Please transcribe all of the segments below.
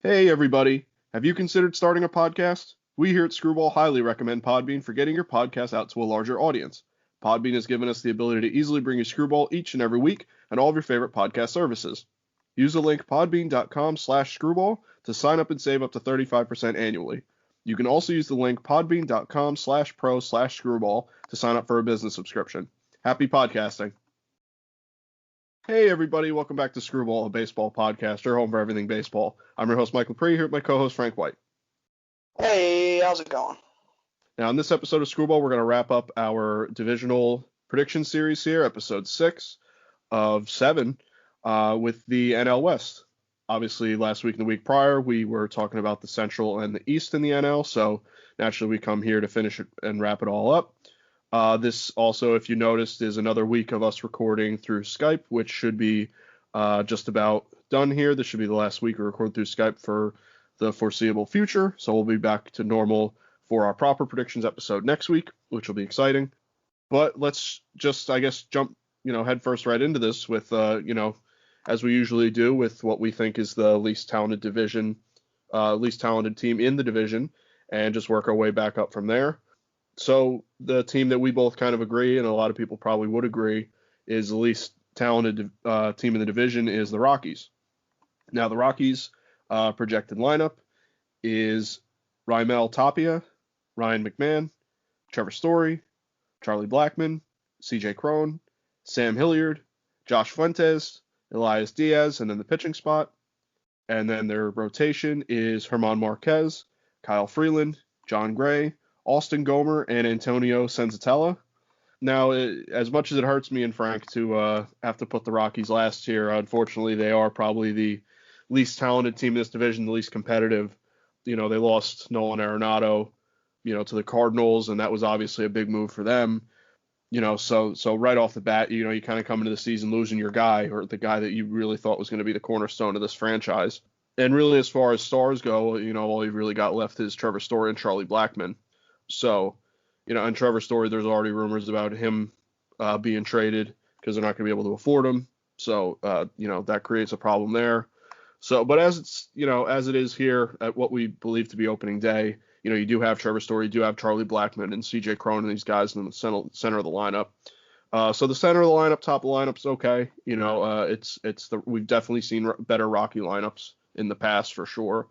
Hey everybody, have you considered starting a podcast? We here at Screwball highly recommend Podbean for getting your podcast out to a larger audience. Podbean has given us the ability to easily bring you Screwball each and every week on all of your favorite podcast services. Use the link podbean.com/screwball to sign up and save up to 35% annually. You can also use the link podbean.com/pro/screwball to sign up for a business subscription. Happy podcasting. Hey everybody, welcome back to Screwball, a baseball podcast, your home for everything baseball. I'm your host Mike Lepre here with my co-host Frank White. Hey, how's it going? Now in this episode of Screwball, we're going to wrap up our divisional prediction series here, episode 6 of 7, with the NL West. Obviously, last week and the week prior, we were talking about the Central and the East in the NL, so naturally we come here to finish it and wrap it all up. This also, if you noticed, is another week of us recording through Skype, which should be just about done here. This should be the last week we record through Skype for the foreseeable future. So we'll be back to normal for our proper predictions episode next week, which will be exciting. But let's just, I guess, jump, head first right into this with, as we usually do with what we think is the least talented team in the division, and just work our way back up from there. So the team that we both kind of agree, and a lot of people probably would agree, is the least talented team in the division is the Rockies. Now the Rockies projected lineup is Raimel Tapia, Ryan McMahon, Trevor Story, Charlie Blackmon, CJ Cron, Sam Hilliard, Josh Fuentes, Elias Diaz, and then the pitching spot. And then their rotation is German Marquez, Kyle Freeland, John Gray, Austin Gomer, and Antonio Senzatella. Now, as much as it hurts me and Frank to have to put the Rockies last here, unfortunately, they are probably the least talented team in this division, the least competitive. They lost Nolan Arenado, to the Cardinals, and that was obviously a big move for them. So right off the bat, you kind of come into the season losing your guy, or the guy that you really thought was going to be the cornerstone of this franchise. And really, as far as stars go, all you've really got left is Trevor Story and Charlie Blackmon. So, and Trevor Story, there's already rumors about him being traded because they're not going to be able to afford him. So, that creates a problem there. So, but as it is here at what we believe to be opening day, you do have Trevor Story, you do have Charlie Blackmon and CJ Cron and these guys in the center of the lineup. So the center of the lineup, top of the lineup's okay. We've definitely seen better Rocky lineups in the past for sure.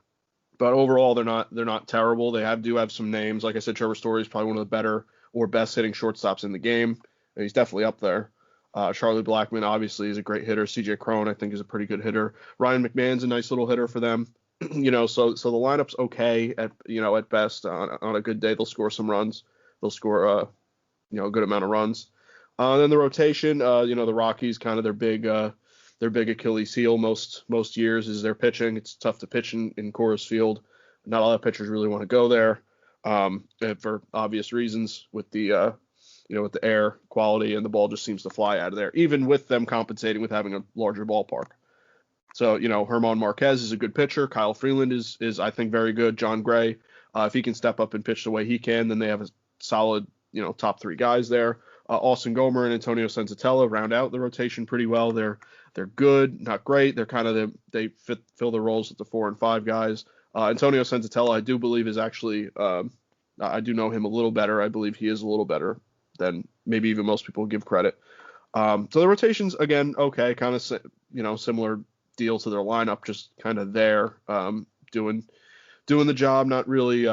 But overall, they're not terrible. They do have some names. Like I said, Trevor Story is probably one of the better or best hitting shortstops in the game. And he's definitely up there. Charlie Blackmon obviously is a great hitter. CJ Cron, I think, is a pretty good hitter. Ryan McMahon's a nice little hitter for them. So the lineup's okay at best. On a good day, they'll score some runs. They'll score a good amount of runs. Then the rotation, the Rockies, kind of their big Achilles heel most years is their pitching. It's tough to pitch in Coors Field. Not a lot of pitchers really want to go there for obvious reasons with the with the air quality, and the ball just seems to fly out of there, even with them compensating with having a larger ballpark. So, German Marquez is a good pitcher. Kyle Freeland is I think very good. John Gray, if he can step up and pitch the way he can, then they have a solid top three guys there. Austin Gomer and Antonio Senzatella round out the rotation pretty well. They're good, not great. They're kind of they fill the roles with the 4 and 5 guys. Antonio Senzatella, I do believe, is actually I do know him a little better. I believe he is a little better than maybe even most people give credit. So the rotations, again, okay, kind of similar deal to their lineup, just kind of there doing the job. Not really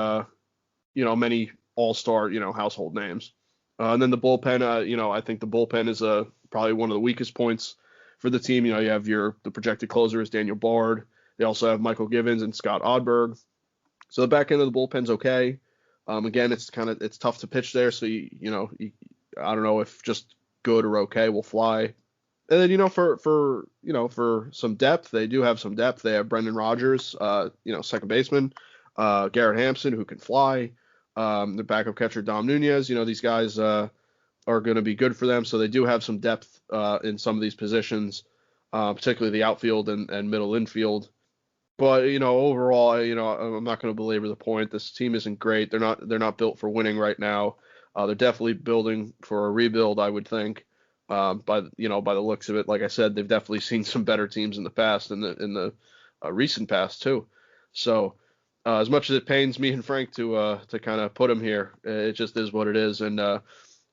many all-star household names. And then the bullpen, I think the bullpen is probably one of the weakest points for the team. You have the projected closer is Daniel Bard. They also have Michael Givens and Scott Oddberg. So the back end of the bullpen's okay. Again, it's tough to pitch there. So I don't know if just good or okay will fly. And then for some depth, they do have some depth. They have Brendan Rodgers, second baseman, Garrett Hampson, who can fly. The backup catcher Dom Nunez. These guys are going to be good for them. So they do have some depth in some of these positions, particularly the outfield and middle infield. But overall, I'm not going to belabor the point. This team isn't great. They're not built for winning right now. They're definitely building for a rebuild, I would think. By the looks of it, like I said, they've definitely seen some better teams in the past, in the recent past too. So as much as it pains me and Frank to kind of put him here, it just is what it is. And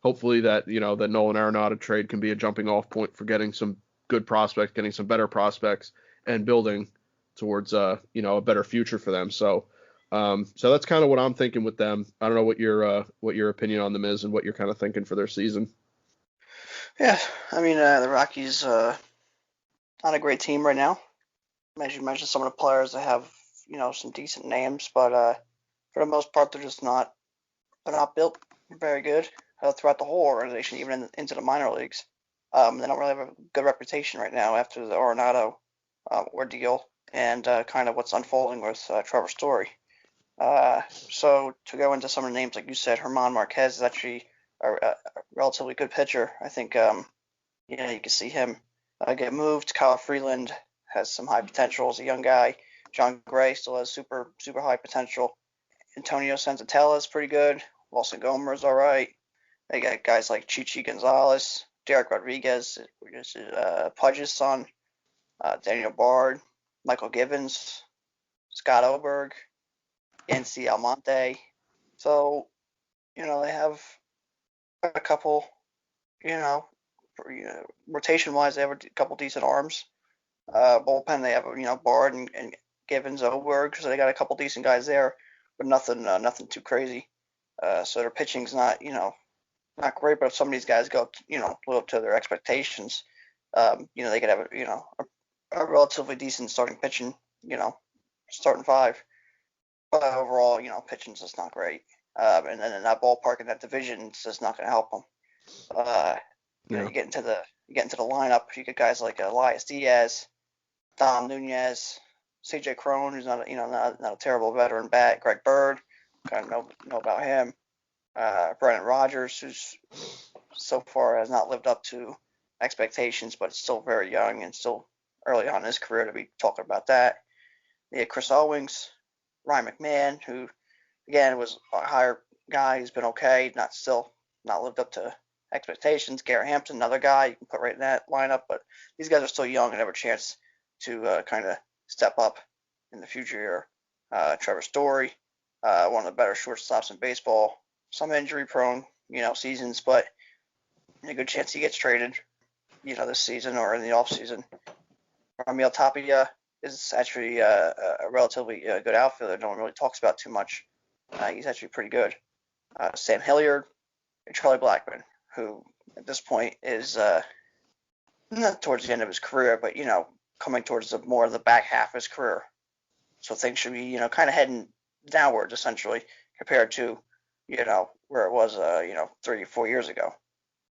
hopefully that that Nolan Arenado trade can be a jumping off point for getting some good prospects, getting some better prospects, and building towards a better future for them. So that's kind of what I'm thinking with them. I don't know what your opinion on them is and what you're kind of thinking for their season. Yeah, I mean, the Rockies not a great team right now. As you mentioned, some of the players that have some decent names, but for the most part, they're not built very good throughout the whole organization, even into the minor leagues. They don't really have a good reputation right now after the Arenado ordeal and kind of what's unfolding with Trevor Story. So to go into some of the names, like you said, Herman Marquez is actually a relatively good pitcher. I think you can see him get moved. Kyle Freeland has some high potential as a young guy. John Gray still has super high potential. Antonio Senzatella is pretty good. Wilson Gomer is all right. They got guys like Chichi Gonzalez, Derek Rodriguez, Pudge's son, Daniel Bard, Michael Givens, Scott Oberg, Yancy Almonte. So, they have a couple, you know, rotation wise, they have a couple decent arms. Bullpen, they have, Bard and Givens, Oberg, so they got a couple decent guys there, but nothing too crazy. So their pitching's not great, but if some of these guys go, live up to their expectations, they could have, a relatively decent starting pitching, starting five. But overall, pitching's just not great. And then in that ballpark in that division, it's just not going to help them. Yeah. You get into the lineup, you get guys like Elias Diaz, Dom Nunez, CJ Crone, who's not a terrible veteran bat, Greg Bird, kind of know about him. Brendan Rodgers, who's so far has not lived up to expectations, but is still very young and still early on in his career to be talking about that. Yeah, Chris Owings, Ryan McMahon, who again was a higher guy. He's been okay, not lived up to expectations. Garrett Hampton, another guy you can put right in that lineup, but these guys are still young and have a chance to kind of step up in the future here. Trevor Story, one of the better shortstops in baseball. Some injury prone, seasons, but a good chance he gets traded, this season or in the off season. Ramil Tapia is actually a relatively good outfielder. No one really talks about too much. He's actually pretty good. Sam Hilliard and Charlie Blackmon, who at this point is not towards the end of his career, but coming towards more of the back half of his career. So things should be kind of heading downwards essentially compared to where it was 3 or 4 years ago.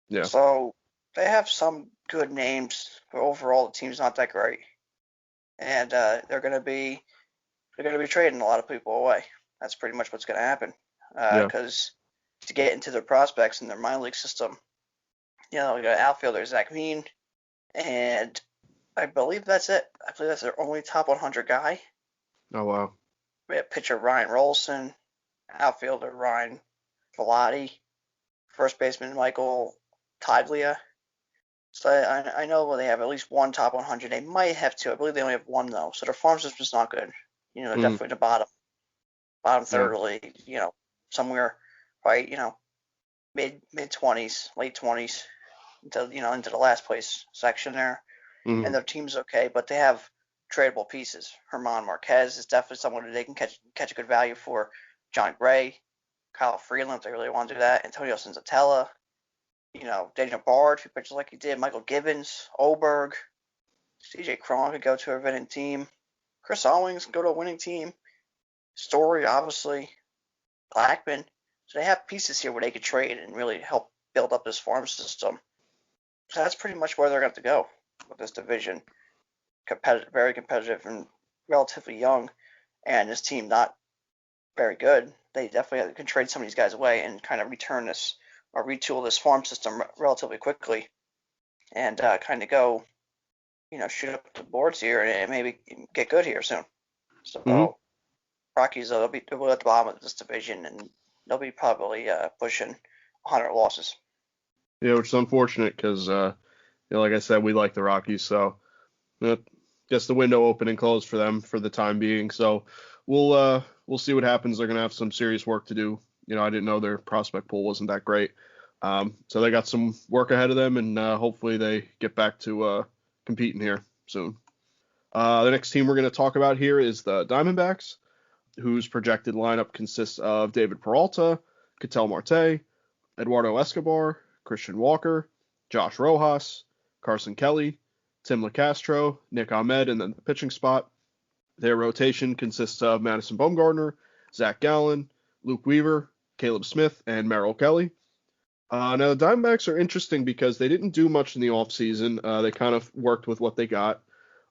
Yeah. So they have some good names, but overall the team's not that great, and they're going to be trading a lot of people away. That's pretty much what's going to happen. Because to get into their prospects in their minor league system, we got outfielder Zach Mean, and I believe that's it. I believe that's their only top 100 guy. Oh wow. We have pitcher Ryan Rolson, outfielder Ryan Velati, first baseman Michael Taglia. So I know they have at least one top 100. They might have two. I believe they only have one though. So their farm system's not good. They're definitely the bottom third of the league. Somewhere right, mid 20s, late 20s into the last place section there. Mm-hmm. And their team's okay, but they have tradable pieces. Herman Marquez is definitely someone that they can catch a good value for. John Gray, Kyle Freeland, if they really want to do that. Antonio Senzatella, Daniel Bard, who pitches like he did. Michael Givens, Oberg, CJ Cron could go to a winning team. Chris Owings can go to a winning team. Story, obviously. Blackmon. So they have pieces here where they could trade and really help build up this farm system. So that's pretty much where they're going to go with this division. Very competitive and relatively young, and this team not very good. They definitely can trade some of these guys away and kind of return this or retool this farm system relatively quickly, and kind of go, shoot up the boards here and maybe get good here soon. So Rockies, they'll be at the bottom of this division, and they'll be probably pushing 100 losses. Yeah, which is unfortunate because, like I said, we like the Rockies, so it's guess the window open and closed for them for the time being. So we'll see what happens. They're gonna have some serious work to do. I didn't know their prospect pool wasn't that great. So they got some work ahead of them, and hopefully they get back to competing here soon. The next team we're going to talk about here is the Diamondbacks, whose projected lineup consists of David Peralta, Ketel Marte, Eduardo Escobar, Christian Walker, Josh Rojas, Carson Kelly, Tim LeCastro, Nick Ahmed, and then the pitching spot. Their rotation consists of Madison Bumgarner, Zach Gallen, Luke Weaver, Caleb Smith, and Merrill Kelly. Now, the Diamondbacks are interesting because they didn't do much in the offseason. They kind of worked with what they got.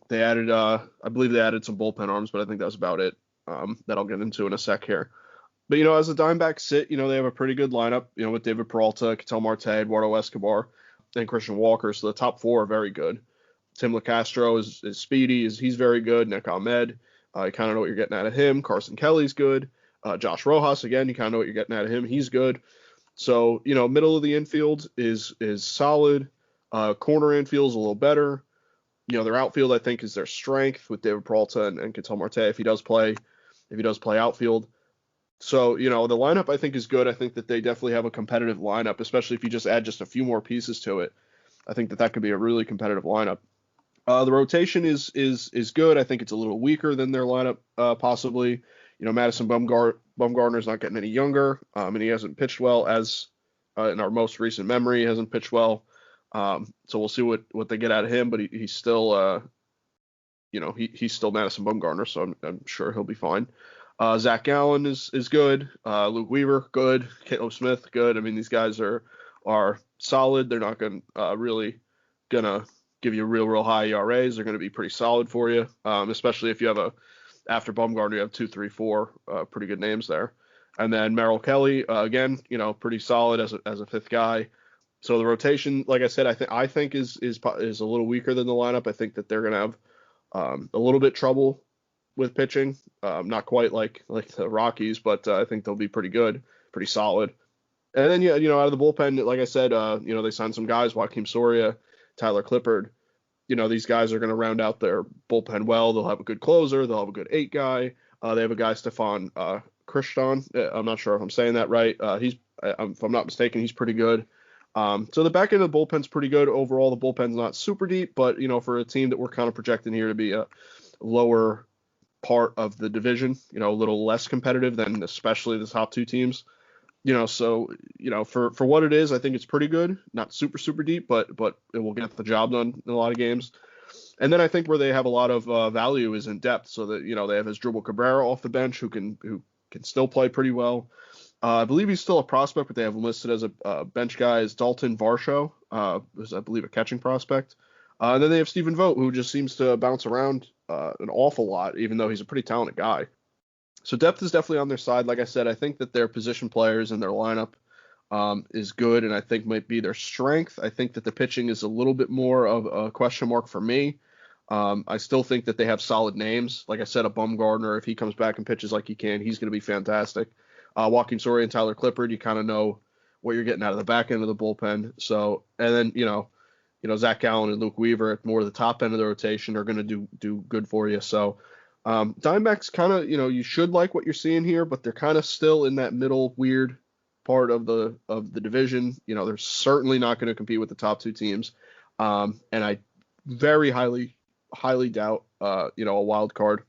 They added, I believe they added some bullpen arms, but I think that was about it. That I'll get into in a sec here. But, as the Diamondbacks sit, they have a pretty good lineup, with David Peralta, Ketel Marte, Eduardo Escobar, and Christian Walker. So the top four are very good. Tim LeCastro is speedy. He's very good. Nick Ahmed, you kind of know what you're getting out of him. Carson Kelly's good. Josh Rojas, again, you kind of know what you're getting out of him. He's good. So, middle of the infield is solid. Corner infield's a little better. Their outfield, I think, is their strength with David Peralta and Ketel Marte if he does play outfield. So, the lineup, I think, is good. I think that they definitely have a competitive lineup, especially if you just add just a few more pieces to it. I think that could be a really competitive lineup. The rotation is good. I think it's a little weaker than their lineup, possibly. Madison Bumgarner's not getting any younger, and he hasn't pitched well as in our most recent memory. He hasn't pitched well. So we'll see what they get out of him, but he's still, he's still Madison Bumgarner, so I'm sure he'll be fine. Zach Gallen is good. Luke Weaver, good. Caleb Smith, good. I mean, these guys are solid. They're not really gonna give you real high ERAs. They're gonna be pretty solid for you, especially if you have after Bumgarner, you have 2, 3, 4 pretty good names there. And then Merrill Kelly, again, pretty solid as a fifth guy. So the rotation, like I said, I think is a little weaker than the lineup. I think that they're going to have a little bit trouble with pitching. Not quite like the Rockies, but I think they'll be pretty good, pretty solid. And then, out of the bullpen, like I said, they signed some guys, Joakim Soria, Tyler Clippard. These guys are going to round out their bullpen well. They'll have a good closer. They'll have a good 8 guy. They have a guy, Stefan Christian. I'm not sure if I'm saying that right. If I'm not mistaken, he's pretty good. So the back end of the bullpen's pretty good. Overall, the bullpen's not super deep, but, for a team that we're kind of projecting here to be a lower part of the division, a little less competitive than especially the top 2 teams. So, for what it is, I think it's pretty good. Not super, super deep, but it will get the job done in a lot of games. And then I think where they have a lot of value is in depth. So that, they have Asdrubal Cabrera off the bench who can still play pretty well. I believe he's still a prospect, but they have him listed as a bench guy as Dalton Varsho, who's, I believe, a catching prospect. And then they have Stephen Vogt, who just seems to bounce around an awful lot, even though he's a pretty talented guy. So depth is definitely on their side. Like I said, I think that their position players and their lineup is good, and I think might be their strength. I think that the pitching is a little bit more of a question mark for me. I still think that they have solid names. Like I said, a Bumgarner, if he comes back and pitches like he can, he's going to be fantastic. Joakim Soria and Tyler Clippard, you kind of know what you're getting out of the back end of the bullpen. So, and then, Zach Gallen and Luke Weaver at more of the top end of the rotation are going to do good for you. So, Diamondbacks kind of, you should like what you're seeing here, but they're kind of still in that middle weird part of the division. They're certainly not going to compete with the top 2 teams. And I very highly doubt, a wild card.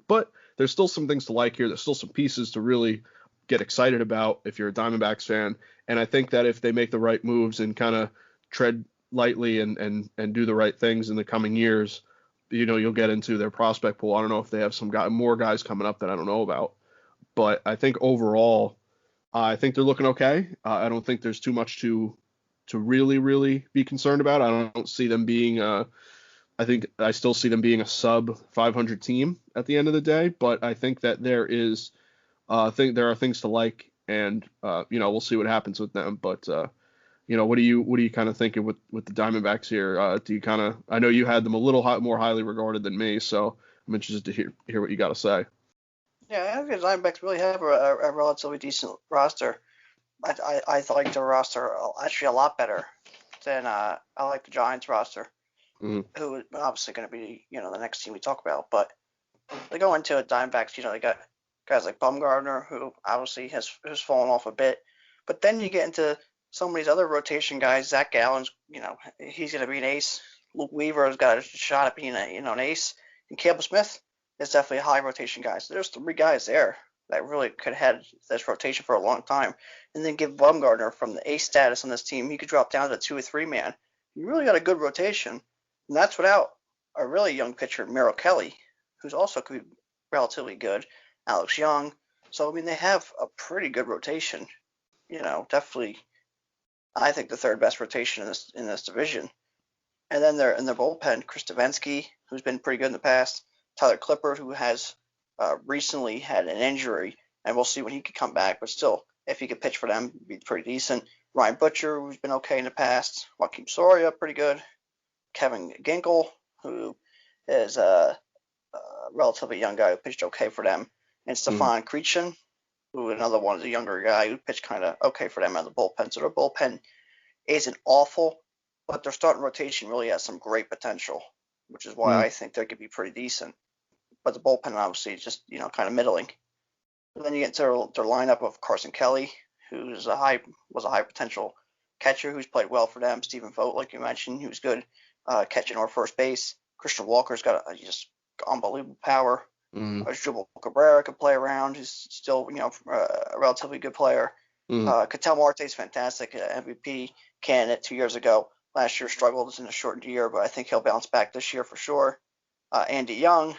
But there's still some things to like here. There's still some pieces to really get excited about if you're a Diamondbacks fan. And I think that if they make the right moves and kind of tread lightly and do the right things in the coming years, you'll get into their prospect pool. I don't know if they have more guys coming up that I don't know about. But I think overall, I think they're looking okay. I don't think there's too much to really, really be concerned about. I don't see them being I think I still see them being a sub 500 team at the end of the day, but I think that there are things to like, and we'll see what happens with them. But what do you kind of thinking with the Diamondbacks here? Do you kind of, I know you had them a little more highly regarded than me, so I'm interested to hear what you got to say. Yeah, I think the Diamondbacks really have a relatively decent roster. I like their roster actually a lot better than I like the Giants roster. Mm-hmm. who is obviously going to be, the next team we talk about. But they go into a Diamondbacks, they got guys like Bumgarner, who obviously has fallen off a bit. But then you get into some of these other rotation guys. Zach Gallen's, he's going to be an ace. Luke Weaver has got a shot at being an ace. And Caleb Smith is definitely a high rotation guy. So there's 3 guys there that really could have had this rotation for a long time. And then give Bumgarner from the ace status on this team, he could drop down to a 2 or 3 man. You really got a good rotation. And that's without a really young pitcher, Merrill Kelly, who's also could be relatively good. Alex Young. So I mean, they have a pretty good rotation. Definitely, I think the 3rd best rotation in this division. And then they're in their bullpen, Chris Davinsky, who's been pretty good in the past. Tyler Clippard, who has recently had an injury, and we'll see when he could come back. But still, if he could pitch for them, it'd be pretty decent. Ryan Butcher, who's been okay in the past. Joaquin Soria, pretty good. Kevin Ginkel, who is a relatively young guy who pitched okay for them, and Stefan Krejci, who another one is a younger guy who pitched kind of okay for them out of the bullpen. So their bullpen isn't awful, but their starting rotation really has some great potential, which is why I think they could be pretty decent. But the bullpen obviously is just kind of middling. And then you get to their lineup of Carson Kelly, who's was a high potential catcher who's played well for them. Stephen Vogt, like you mentioned, who's good catching or first base. Christian Walker's got just unbelievable power. Jubal Cabrera could play around. He's still, a relatively good player. Ketel Marte's fantastic, MVP candidate 2 years ago. Last year struggled in a shortened year, but I think he'll bounce back this year for sure. Andy Young,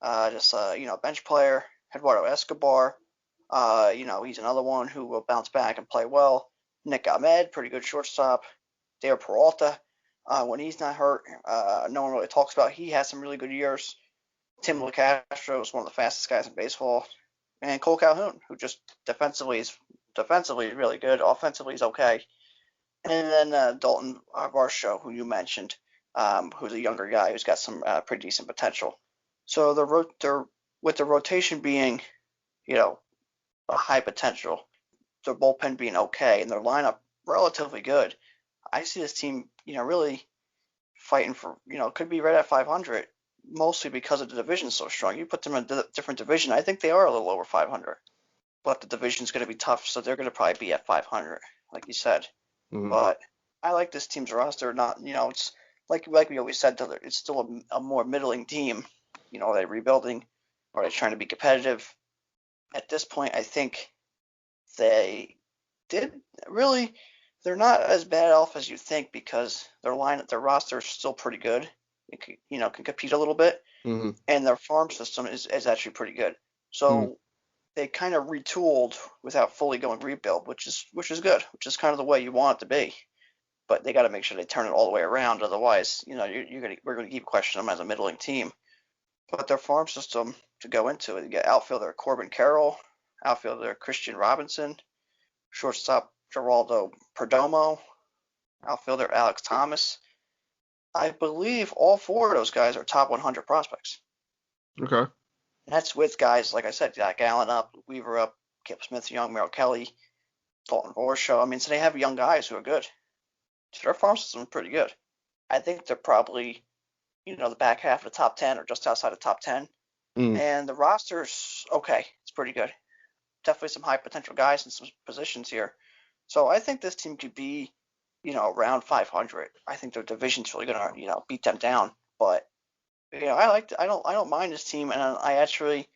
just bench player. Eduardo Escobar, he's another one who will bounce back and play well. Nick Ahmed, pretty good shortstop. Dave Peralta, when he's not hurt, no one really talks about. He has some really good years. Tim LeCastro is one of the fastest guys in baseball, and Cole Calhoun, who just defensively is really good. Offensively, he's okay. And then Dalton Varsho, who you mentioned, who's a younger guy who's got some pretty decent potential. So they're with the rotation being, a high potential, their bullpen being okay, and their lineup relatively good. I see this team, really fighting for, could be right at 500, mostly because of the division so strong. You put them in a different division, I think they are a little over 500, but the division's going to be tough, so they're going to probably be at 500, like you said. But I like this team's roster. Not, it's like we always said, it's still a more middling team. Are they rebuilding? Are they trying to be competitive? At this point, I think they did really. They're not as bad off as you think because their roster is still pretty good. It can compete a little bit, and their farm system is actually pretty good. So they kind of retooled without fully going rebuild, which is good, which is kind of the way you want it to be. But they got to make sure they turn it all the way around. Otherwise, we're going to keep questioning them as a middling team. But their farm system to go into it, you get outfielder Corbin Carroll, outfielder Christian Robinson, shortstop Geraldo Perdomo, outfielder Alex Thomas. I believe all 4 of those guys are top 100 prospects. Okay. And that's with guys, like I said, Zach Allen up, Weaver up, Caleb Smith, Young, Merrill Kelly, Dalton Varsho. I mean, so they have young guys who are good. So their farm system is pretty good. I think they're probably, the back half of the top 10 or just outside the top 10. And the roster's okay. It's pretty good. Definitely some high potential guys in some positions here. So I think this team could be, around 500. I think their division's really gonna, beat them down. But I don't mind this team, and I actually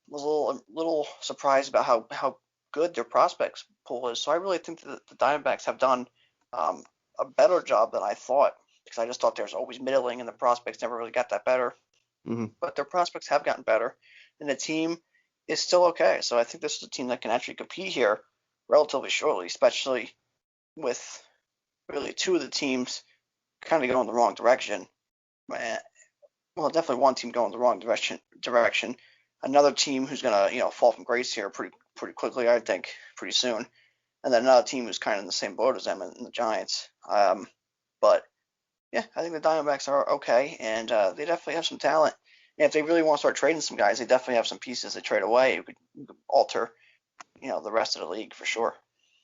was a little surprised about how good their prospects pool is. So I really think that the Diamondbacks have done a better job than I thought, because I just thought there was always middling and the prospects never really got that better. But their prospects have gotten better, and the team is still okay. So I think this is a team that can actually compete here relatively shortly, especially with really 2 of the teams kind of going the wrong direction. Well, definitely one team going the wrong direction. Another team who's gonna fall from grace here pretty quickly, I think, pretty soon. And then another team who's kind of in the same boat as them in the Giants. But yeah, I think the Diamondbacks are okay, and they definitely have some talent. And if they really want to start trading some guys, they definitely have some pieces to trade away who could alter, the rest of the league for sure.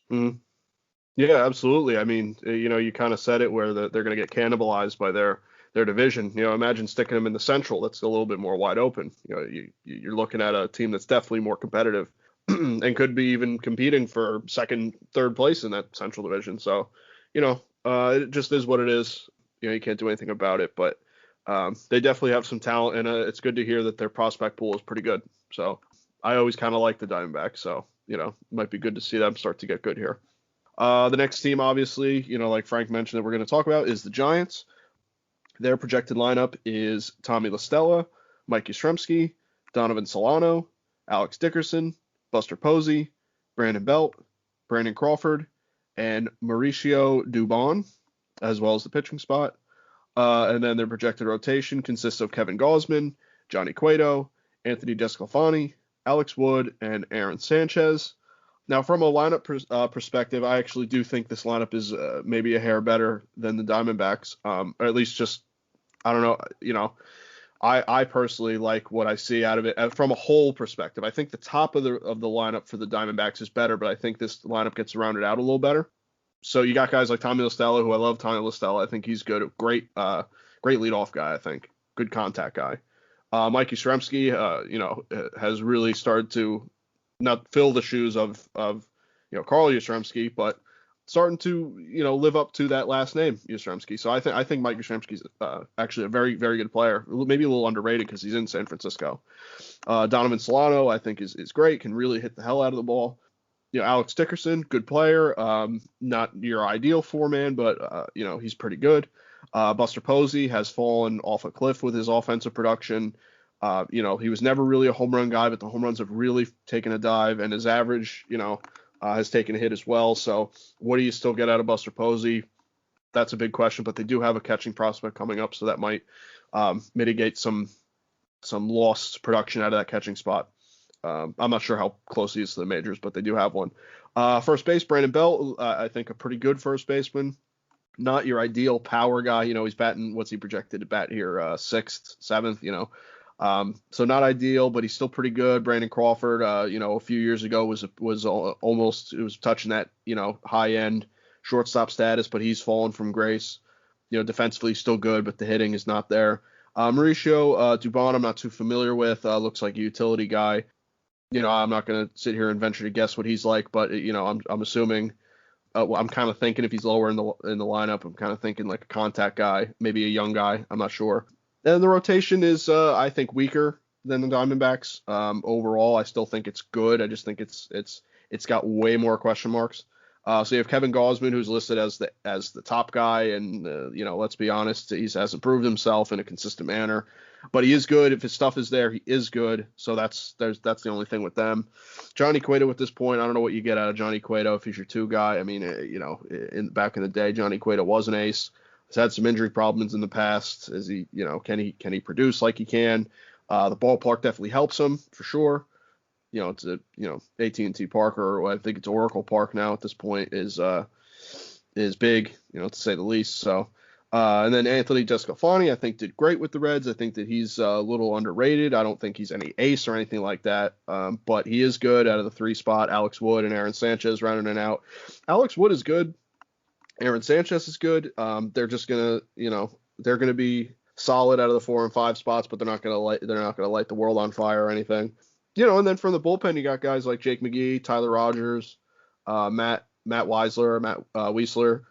Yeah, absolutely. I mean, you kind of said it where they're going to get cannibalized by their their division. Imagine sticking them in the Central. That's a little bit more wide open. You're looking at a team that's definitely more competitive and could be even competing for second, third place in that Central division. So, it just is what it is. You can't do anything about it, but they definitely have some talent, and it's good to hear that their prospect pool is pretty good. So I always kind of like the Diamondbacks. So, it might be good to see them start to get good here. The next team, obviously, like Frank mentioned that we're going to talk about is the Giants. Their projected lineup is Tommy La Stella, Mike Yastrzemski, Donovan Solano, Alex Dickerson, Buster Posey, Brandon Belt, Brandon Crawford, and Mauricio Dubon, as well as the pitching spot. And then their projected rotation consists of Kevin Gausman, Johnny Cueto, Anthony DeSclafani, Alex Wood, and Aaron Sanchez. Now, from a lineup perspective, I actually do think this lineup is maybe a hair better than the Diamondbacks, or at least just, I don't know, I personally like what I see out of it from a whole perspective. I think the top of the lineup for the Diamondbacks is better, but I think this lineup gets rounded out a little better. So you got guys like Tommy La Stella, who I love. Tommy La Stella, I think he's good, great leadoff guy. I think good contact guy. Mike Yastrzemski, has really started to not fill the shoes of Carl Yastrzemski, but starting to live up to that last name, Yastrzemski. So I think Mike Yastrzemski is actually a very, very good player. Maybe a little underrated because he's in San Francisco. Donovan Solano, I think is great. Can really hit the hell out of the ball. Alex Dickerson, good player. Not your ideal four-man, but he's pretty good. Buster Posey has fallen off a cliff with his offensive production. He was never really a home run guy, but the home runs have really taken a dive, and his average, has taken a hit as well. So what do you still get out of Buster Posey? That's a big question, but they do have a catching prospect coming up, so that might mitigate some lost production out of that catching spot. I'm not sure how close he is to the majors, but they do have one. First base, Brandon Belt, I think a pretty good first baseman. Not your ideal power guy. He's batting, what's he projected to bat here? Sixth, seventh, so not ideal, but he's still pretty good. Brandon Crawford, a few years ago was almost, it was touching that, high end shortstop status, but he's fallen from grace. Defensively still good, but the hitting is not there. Mauricio Dubon, I'm not too familiar with. Looks like a utility guy. I'm not going to sit here and venture to guess what he's like, but I'm assuming. I'm kind of thinking if he's lower in the lineup, I'm kind of thinking like a contact guy, maybe a young guy. I'm not sure. And the rotation is, I think, weaker than the Diamondbacks. Overall, I still think it's good. I just think it's got way more question marks. So you have Kevin Gausman, who's listed as the top guy, and let's be honest, he hasn't proved himself in a consistent manner. But he is good. If his stuff is there, he is good. So that's the only thing with them. Johnny Cueto at this point, I don't know what you get out of Johnny Cueto if he's your two guy. I mean, back in the day, Johnny Cueto was an ace. He's had some injury problems in the past. Is he, can he produce like he can? The ballpark definitely helps him for sure. It's a AT&T Park, or I think it's Oracle Park now at this point, is big, to say the least. So. And then Anthony DeSclafani, I think, did great with the Reds. I think that he's a little underrated. I don't think he's any ace or anything like that, but he is good out of the three spot. Alex Wood and Aaron Sanchez rounding it out. Alex Wood is good. Aaron Sanchez is good. They're just gonna, they're gonna be solid out of the 4 and 5 spots, but they're not gonna light the world on fire or anything. And then from the bullpen, you got guys like Jake McGee, Tyler Rogers, Matt Weisler.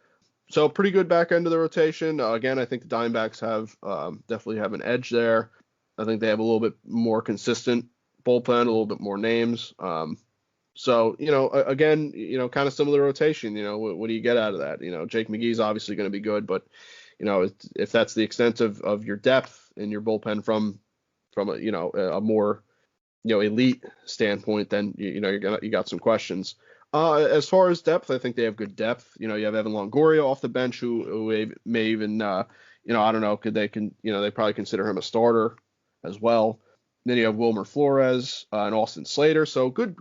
So pretty good back end of the rotation. Again, I think the Diamondbacks definitely have an edge there. I think they have a little bit more consistent bullpen, a little bit more names. So, again, kind of similar rotation. What do you get out of that? Jake McGee's obviously going to be good, but, if that's the extent of your depth in your bullpen from a more, elite standpoint, then, you got some questions. As far as depth, I think they have good depth. You have Evan Longoria off the bench, who may even, I don't know, they probably consider him a starter as well. Then you have Wilmer Flores and Austin Slater. So good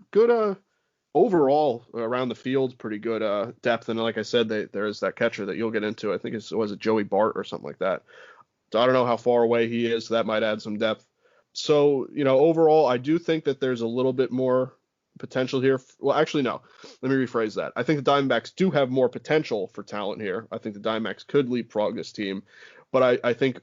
overall around the field, pretty good depth. And like I said, there is that catcher that you'll get into. I think was it Joey Bart or something like that. So I don't know how far away he is. So that might add some depth. So, overall, I do think that there's a little bit more potential here. Well, actually, no. Let me rephrase that. I think the Diamondbacks do have more potential for talent here. I think the Diamondbacks could leapfrog this team, but I think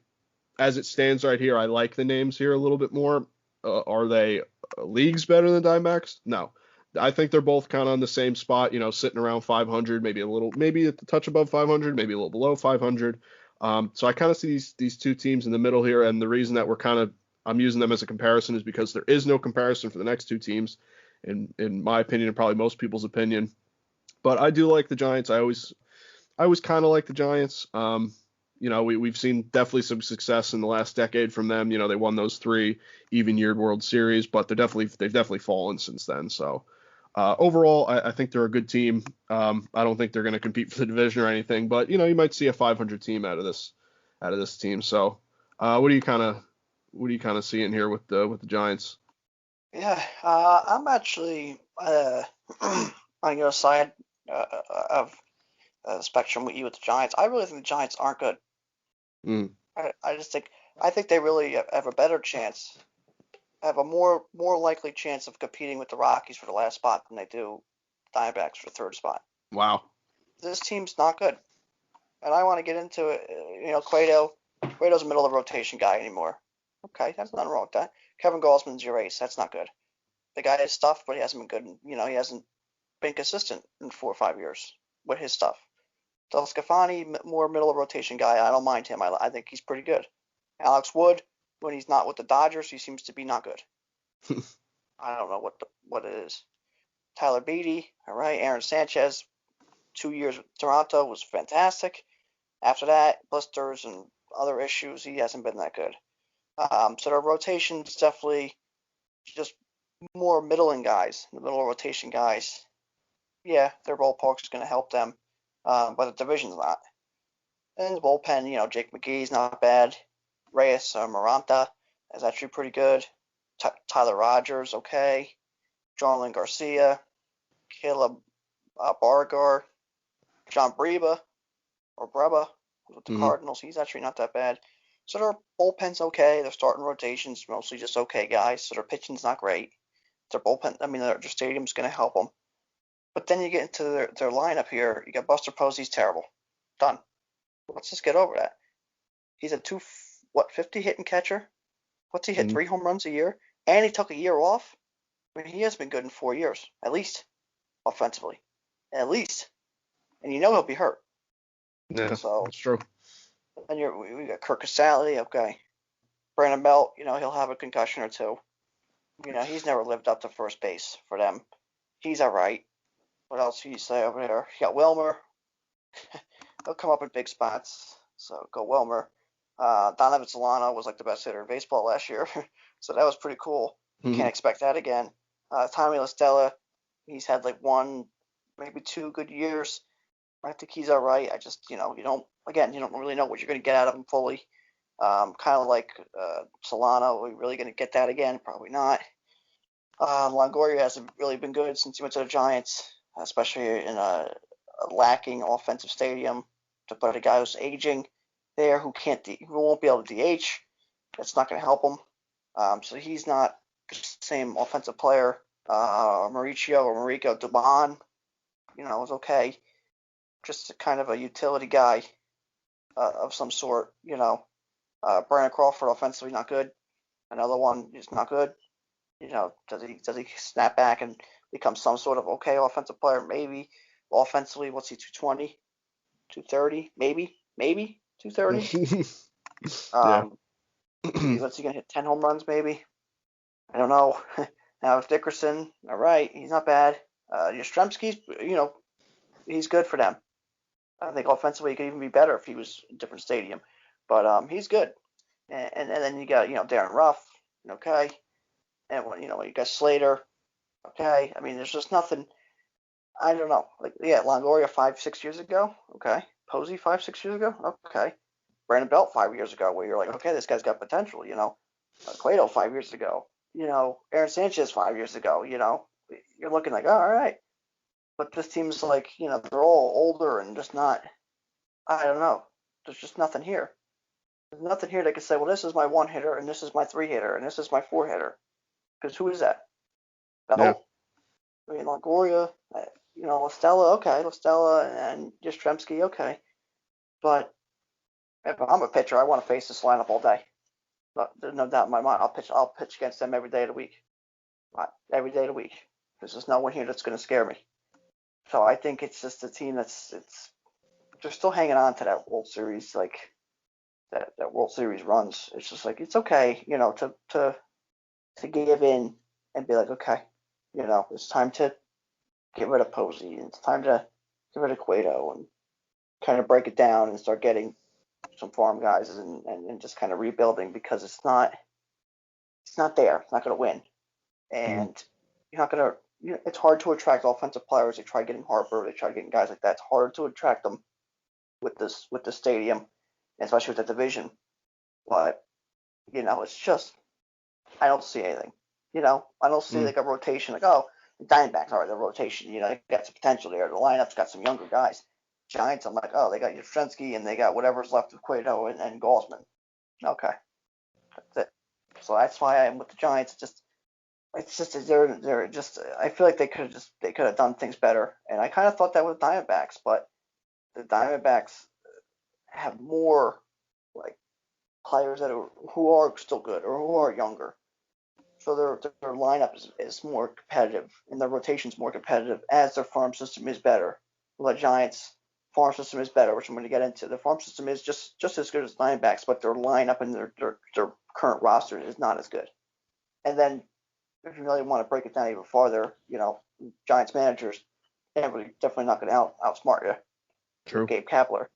as it stands right here, I like the names here a little bit more. Are they leagues better than Diamondbacks? No. I think they're both kind of on the same spot, sitting around 500, maybe a touch above 500, maybe a little below 500. So I kind of see these two teams in the middle here, and the reason that I'm using them as a comparison is because there is no comparison for the next two teams, in my opinion, and probably most people's opinion. But I do like the Giants. I always kind of like the Giants. We've seen definitely some success in the last decade from them. They won those 3 even-year World Series, but they've definitely fallen since then. So overall, I think they're a good team. I don't think they're going to compete for the division or anything, but you might see a 500 team out of this team. So what do you kind of seeing here with the Giants? Yeah, I'm actually on your side of the spectrum with you with the Giants. I really think the Giants aren't good. Mm. I think they really have a better chance, have a more likely chance of competing with the Rockies for the last spot than they do Diamondbacks for the third spot. Wow. This team's not good, and I want to get into it. Cueto's a middle of the rotation guy anymore. Okay, that's nothing wrong with that. Kevin Gausman's your ace. That's not good. The guy has stuff, but he hasn't been good. He hasn't been consistent in 4 or 5 years with his stuff. Del Scafani, more middle of rotation guy. I don't mind him. I think he's pretty good. Alex Wood, when he's not with the Dodgers, he seems to be not good. I don't know what it is. Tyler Beatty, all right. Aaron Sanchez, 2 years with Toronto was fantastic. After that, blisters and other issues, he hasn't been that good. So their rotation's definitely just more middling guys, the middle rotation guys. Yeah, their ballpark's going to help them, but the division's not. And the bullpen, Jake McGee's not bad. Reyes Maranta is actually pretty good. Tyler Rogers, okay. Jarlin Garcia, Caleb Bargar, John Breba or Breba with the Cardinals. He's actually not that bad. So their bullpen's okay. Their starting rotation's mostly just okay guys. So their pitching's not great. Their bullpen, their stadium's going to help them. But then you get into their lineup here. You got Buster Posey's terrible. Done. Let's just get over that. He's a 50 hitting catcher. What's he hit? 3 home runs a year? And he took a year off? I mean, he has been good in 4 years, at least, offensively. At least. And he'll be hurt. Yeah, so that's true. And we got Kirk Casale, okay. Brandon Belt, he'll have a concussion or two. He's never lived up to first base for them. He's all right. What else do you say over there? You got Wilmer. He'll come up in big spots. So go Wilmer. Donovan Solano was like the best hitter in baseball last year. So that was pretty cool. Can't expect that again. Tommy La Stella, he's had like 1, maybe 2 good years. I think he's all right. I just, you don't really know what you're going to get out of him fully. Kind of like Solano, are we really going to get that again? Probably not. Longoria hasn't really been good since he went to the Giants, especially in a lacking offensive stadium. To put a guy who's aging there who won't be able to DH, that's not going to help him. So he's not the same offensive player. Mauricio Dubon, is okay. Just kind of a utility guy of some sort. Brandon Crawford offensively not good. Another one is not good. Does he snap back and become some sort of okay offensive player? Maybe. Offensively, what's he, 220, 230? Maybe 230. Yeah. What's he gonna hit? 10 home runs, maybe. I don't know. Now with Dickerson, all right, he's not bad. Yastrzemski's, he's good for them. I think offensively he could even be better if he was in a different stadium. But he's good. And then you got, Darren Ruff, okay. And you got Slater, okay. I mean, there's just nothing. I don't know. Like, yeah, Longoria 5-6 years ago, okay. Posey 5-6 years ago, okay. Brandon Belt 5 years ago, where you're like, okay, this guy's got potential, Cueto 5 years ago, Aaron Sanchez 5 years ago, you're looking like, oh, all right. But this team's like, they're all older and just not, I don't know. There's just nothing here. There's nothing here that can say, well, this is my 1 hitter and this is my 3 hitter and this is my 4 hitter. Because who is that? Belt? Yeah. I mean, Longoria, La Stella, okay. La Stella and Yastrzemski, okay. But If I'm a pitcher, I want to face this lineup all day. There's no doubt in my mind. I'll pitch against them every day of the week. Every day of the week. There's no one here that's going to scare me. So I think it's just a team they're still hanging on to that World Series, like that World Series runs. It's just like it's okay, to give in and be like, okay, it's time to get rid of Posey and it's time to get rid of Cueto and kind of break it down and start getting some farm guys and just kind of rebuilding because it's not there. It's not going to win, and you're not going to. It's hard to attract offensive players. They try getting Harper. They try getting guys like that. It's harder to attract them with the stadium, especially with the division. But it's just I don't see anything. I don't see like a rotation. Like, oh, the Diamondbacks are the rotation. They got some potential there. The lineup's got some younger guys. Giants, I'm like, oh, they got Yastrzemski and they got whatever's left of Cueto and Gaussman. Okay, that's it. So that's why I'm with the Giants. It's just they're just. I feel like they could have done things better, and I kind of thought that with the Diamondbacks, but the Diamondbacks have more like players who are still good or who are younger. So their lineup is more competitive and their rotation's more competitive as their farm system is better. Well, the Giants' farm system is better, which I'm going to get into. The farm system is just as good as Diamondbacks, but their lineup and their current roster is not as good. And then if you really want to break it down even farther, Giants managers, definitely not going to outsmart you. True. Gabe Kapler.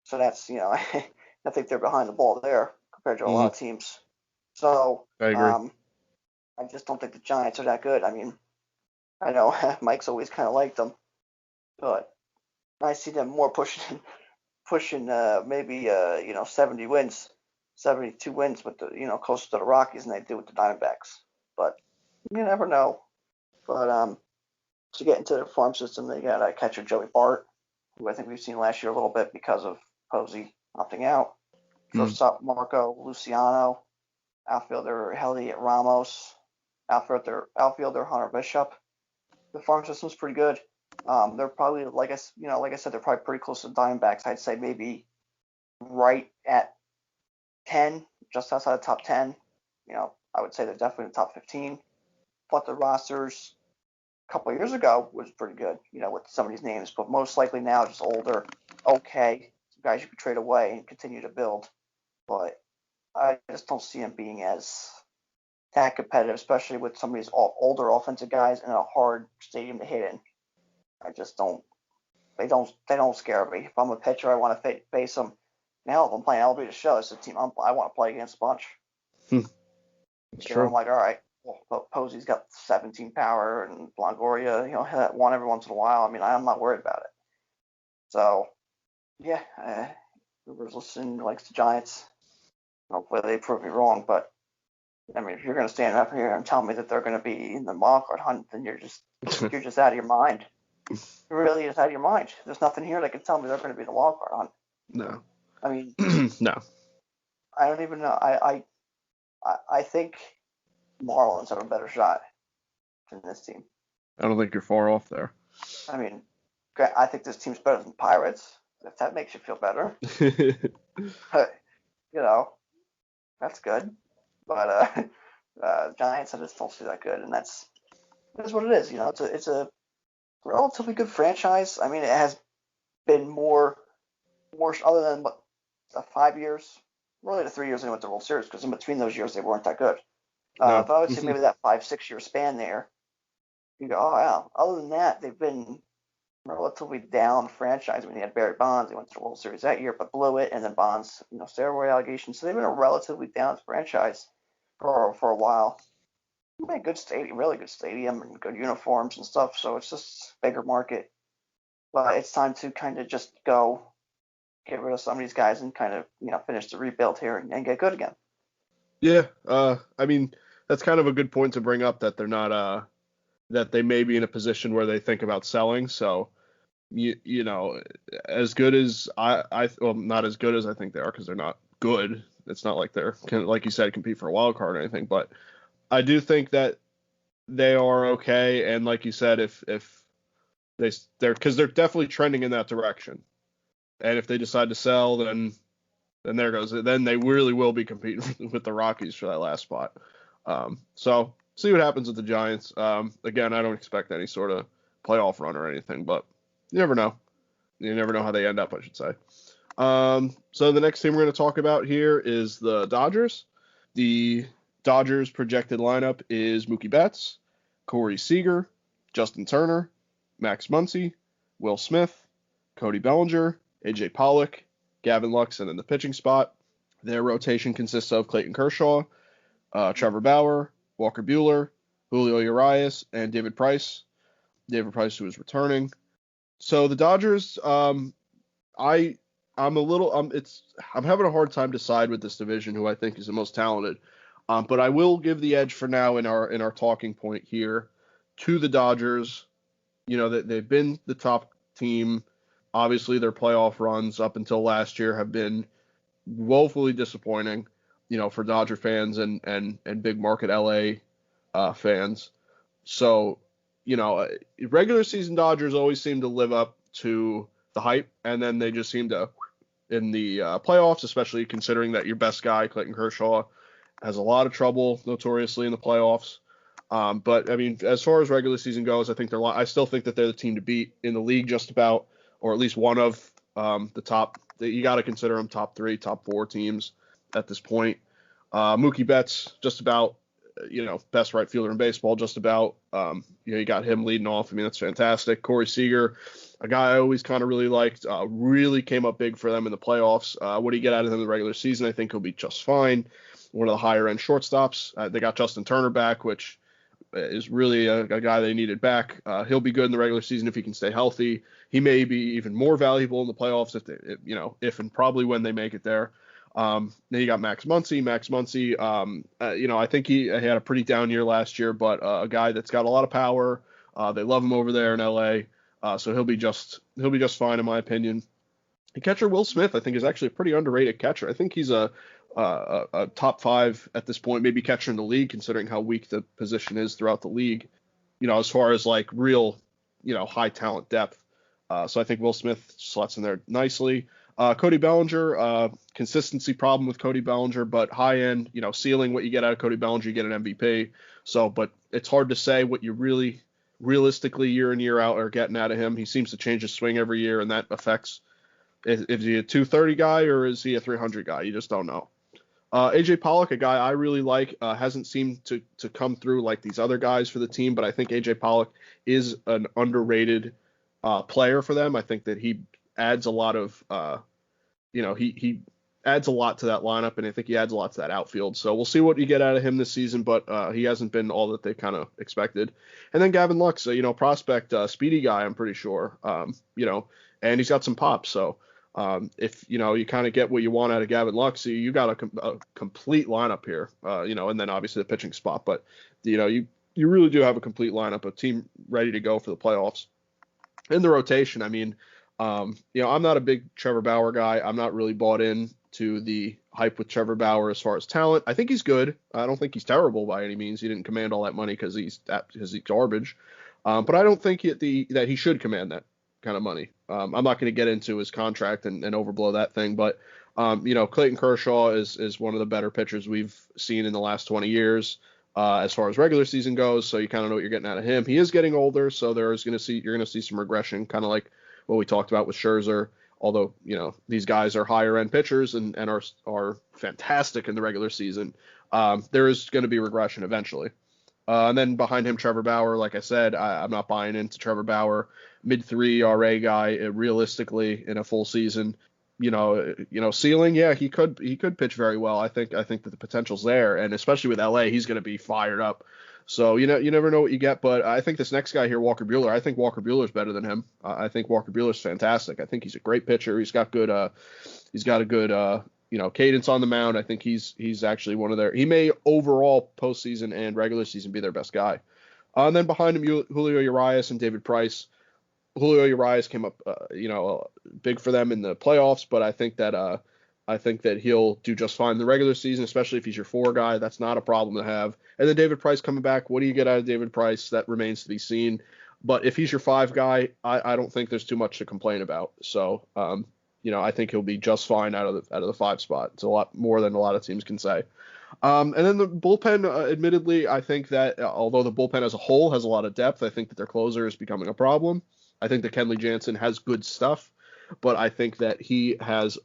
So that's, I think they're behind the ball there compared to a lot of teams. So I agree. I just don't think the Giants are that good. I mean, I know Mike's always kind of liked them, but I see them more pushing maybe 70 wins, 72 wins with the closer to the Rockies than they do with the Diamondbacks. But you never know. But to get into the farm system, they got catcher Joey Bart, who I think we've seen last year a little bit because of Posey opting out. Shortstop Marco Luciano, outfielder Elliot Ramos, outfielder Hunter Bishop. The farm system's pretty good. They're probably like I said, they're probably pretty close to the Diamondbacks. I'd say maybe right at 10, just outside the top 10. I would say they're definitely in the top 15. But the rosters a couple of years ago was pretty good, with some of these names. But most likely now just older, okay, some guys you could trade away and continue to build. But I just don't see them being as that competitive, especially with some of these older offensive guys in a hard stadium to hit in. I just don't. They don't scare me. If I'm a pitcher, I want to face them. Now, if I'm playing LB to show, it's a team I want to play against a bunch. It's true. I'm like, all right, well, Posey's got 17 power, and Longoria, hit that one every once in a while. I mean, I'm not worried about it. So, yeah, whoever's listening likes the Giants. Hopefully they prove me wrong, but I mean, if you're going to stand up here and tell me that they're going to be in the wild card hunt, then you're just out of your mind. You're really just out of your mind. There's nothing here that can tell me they're going to be in the wild card hunt. No. I mean, no. I don't even know. I think Marlins have a better shot than this team. I don't think you're far off there. I mean, I think this team's better than Pirates. If that makes you feel better, that's good. But Giants, I just don't see that good, and that's what it is. It's a relatively good franchise. I mean, it has been more other than 5 years, really the 3 years they went to the World Series, because in between those years they weren't that good. No. But I would say maybe that 5-6 year span there, you go, oh yeah. Other than that, they've been relatively down franchise. I mean, they had Barry Bonds, they went to the World Series that year, but blew it, and then Bonds, steroid allegations. So they've been a relatively down franchise for a while. Good stadium, really good stadium, and good uniforms and stuff. So it's just a bigger market. But it's time to kind of just go get rid of some of these guys and kind of finish the rebuild here and get good again. Yeah, I mean that's kind of a good point to bring up, that they're not that they may be in a position where they think about selling. So as good as well, not as good as I think they are, because they're not good. It's not like they're, like you said, compete for a wild card or anything. But I do think that they are okay, and like you said, if they're because they're definitely trending in that direction. And if they decide to sell, then then there goes. Then they really will be competing with the Rockies for that last spot. So see what happens with the Giants. Again, I don't expect any sort of playoff run or anything, but you never know. You never know how they end up, I should say. So the next team we're going to talk about here is the Dodgers. The Dodgers projected lineup is Mookie Betts, Corey Seager, Justin Turner, Max Muncy, Will Smith, Cody Bellinger, AJ Pollock, Gavin Lux, in the pitching spot. Their rotation consists of Clayton Kershaw, Trevor Bauer, Walker Buehler, Julio Urias, and David Price. David Price, who is returning. So the Dodgers, I'm having a hard time decide with this division who I think is the most talented. But I will give the edge for now in our talking point here to the Dodgers. You know, that they've been the top team. Obviously, their playoff runs up until last year have been woefully disappointing, you know, for Dodger fans and big market LA fans. So, you know, regular season Dodgers always seem to live up to the hype, and then they just seem to, in the playoffs, especially considering that your best guy, Clayton Kershaw, has a lot of trouble notoriously in the playoffs. But I mean, as far as regular season goes, I still think that they're the team to beat in the league, just about, or at least one of the top. You got to consider them top 3, top 4 teams at this point. Mookie Betts, just about, you know, best right fielder in baseball, just about. You know, you got him leading off. I mean, that's fantastic. Corey Seager, a guy I always kind of really liked, really came up big for them in the playoffs. What do you get out of him in the regular season? I think he'll be just fine. One of the higher end shortstops. They got Justin Turner back, which is really a guy they needed back. He'll be good in the regular season if he can stay healthy. He may be even more valuable in the playoffs if and probably when they make it there. Then you got Max Muncy. You know, I think he had a pretty down year last year, but a guy that's got a lot of power. They love him over there in LA, so he'll be just fine in my opinion. The catcher Will Smith, I think, is actually a pretty underrated catcher. I think he's a top 5 at this point, maybe catcher in the league, considering how weak the position is throughout the league. You know, as far as like real, you know, high talent depth. So I think Will Smith slots in there nicely. Cody Bellinger, consistency problem with Cody Bellinger, but high end, you know, ceiling, what you get out of Cody Bellinger, you get an MVP. So, but it's hard to say what you really realistically year in, year out are getting out of him. He seems to change his swing every year, and that affects, is he a 230 guy or is he a 300 guy? You just don't know. AJ Pollock, a guy I really like, hasn't seemed to come through like these other guys for the team, but I think AJ Pollock is an underrated player for them. I think that he adds a lot of, you know, he adds a lot to that lineup, and I think he adds a lot to that outfield. So we'll see what you get out of him this season, but he hasn't been all that they kind of expected. And then Gavin Lux, you know, prospect, speedy guy, I'm pretty sure, you know, and he's got some pop. So if, you know, you kind of get what you want out of Gavin Lux, you got a complete lineup here, you know, and then obviously the pitching spot. But, you know, you really do have a complete lineup, a team ready to go for the playoffs. In the rotation, I mean, you know, I'm not a big Trevor Bauer guy. I'm not really bought in to the hype with Trevor Bauer as far as talent. I think he's good. I don't think he's terrible by any means. He didn't command all that money because he's garbage. But I don't think that he should command that kind of money. I'm not going to get into his contract and overblow that thing, but you know, Clayton Kershaw is one of the better pitchers we've seen in the last 20 years as far as regular season goes. So you kind of know what you're getting out of him. He is getting older, so you're going to see some regression, kind of like what we talked about with Scherzer. Although, you know, these guys are higher end pitchers and are fantastic in the regular season, there is going to be regression eventually. And then behind him, Trevor Bauer. Like I said, I'm not buying into Trevor Bauer. Mid-3 RA guy, realistically in a full season. You know, ceiling, yeah, he could pitch very well. I think that the potential's there, and especially with LA, he's going to be fired up. So you never know what you get. But I think this next guy here, Walker Buehler, I think Walker Buehler's better than him. I think Walker Buehler's fantastic. I think he's a great pitcher. He's got a good you know, cadence on the mound. I think he's actually one of their. He may overall postseason and regular season be their best guy. And then behind him, Julio Urias and David Price. Julio Urias came up, you know, big for them in the playoffs, but I think that he'll do just fine in the regular season, especially if he's your 4 guy. That's not a problem to have. And then David Price coming back. What do you get out of David Price? That remains to be seen. But if he's your 5 guy, I don't think there's too much to complain about. So, I think he'll be just fine out of the 5 spot. It's a lot more than a lot of teams can say. And then the bullpen, admittedly, I think that although the bullpen as a whole has a lot of depth, I think that their closer is becoming a problem. I think that Kenley Jansen has good stuff, but I think that he has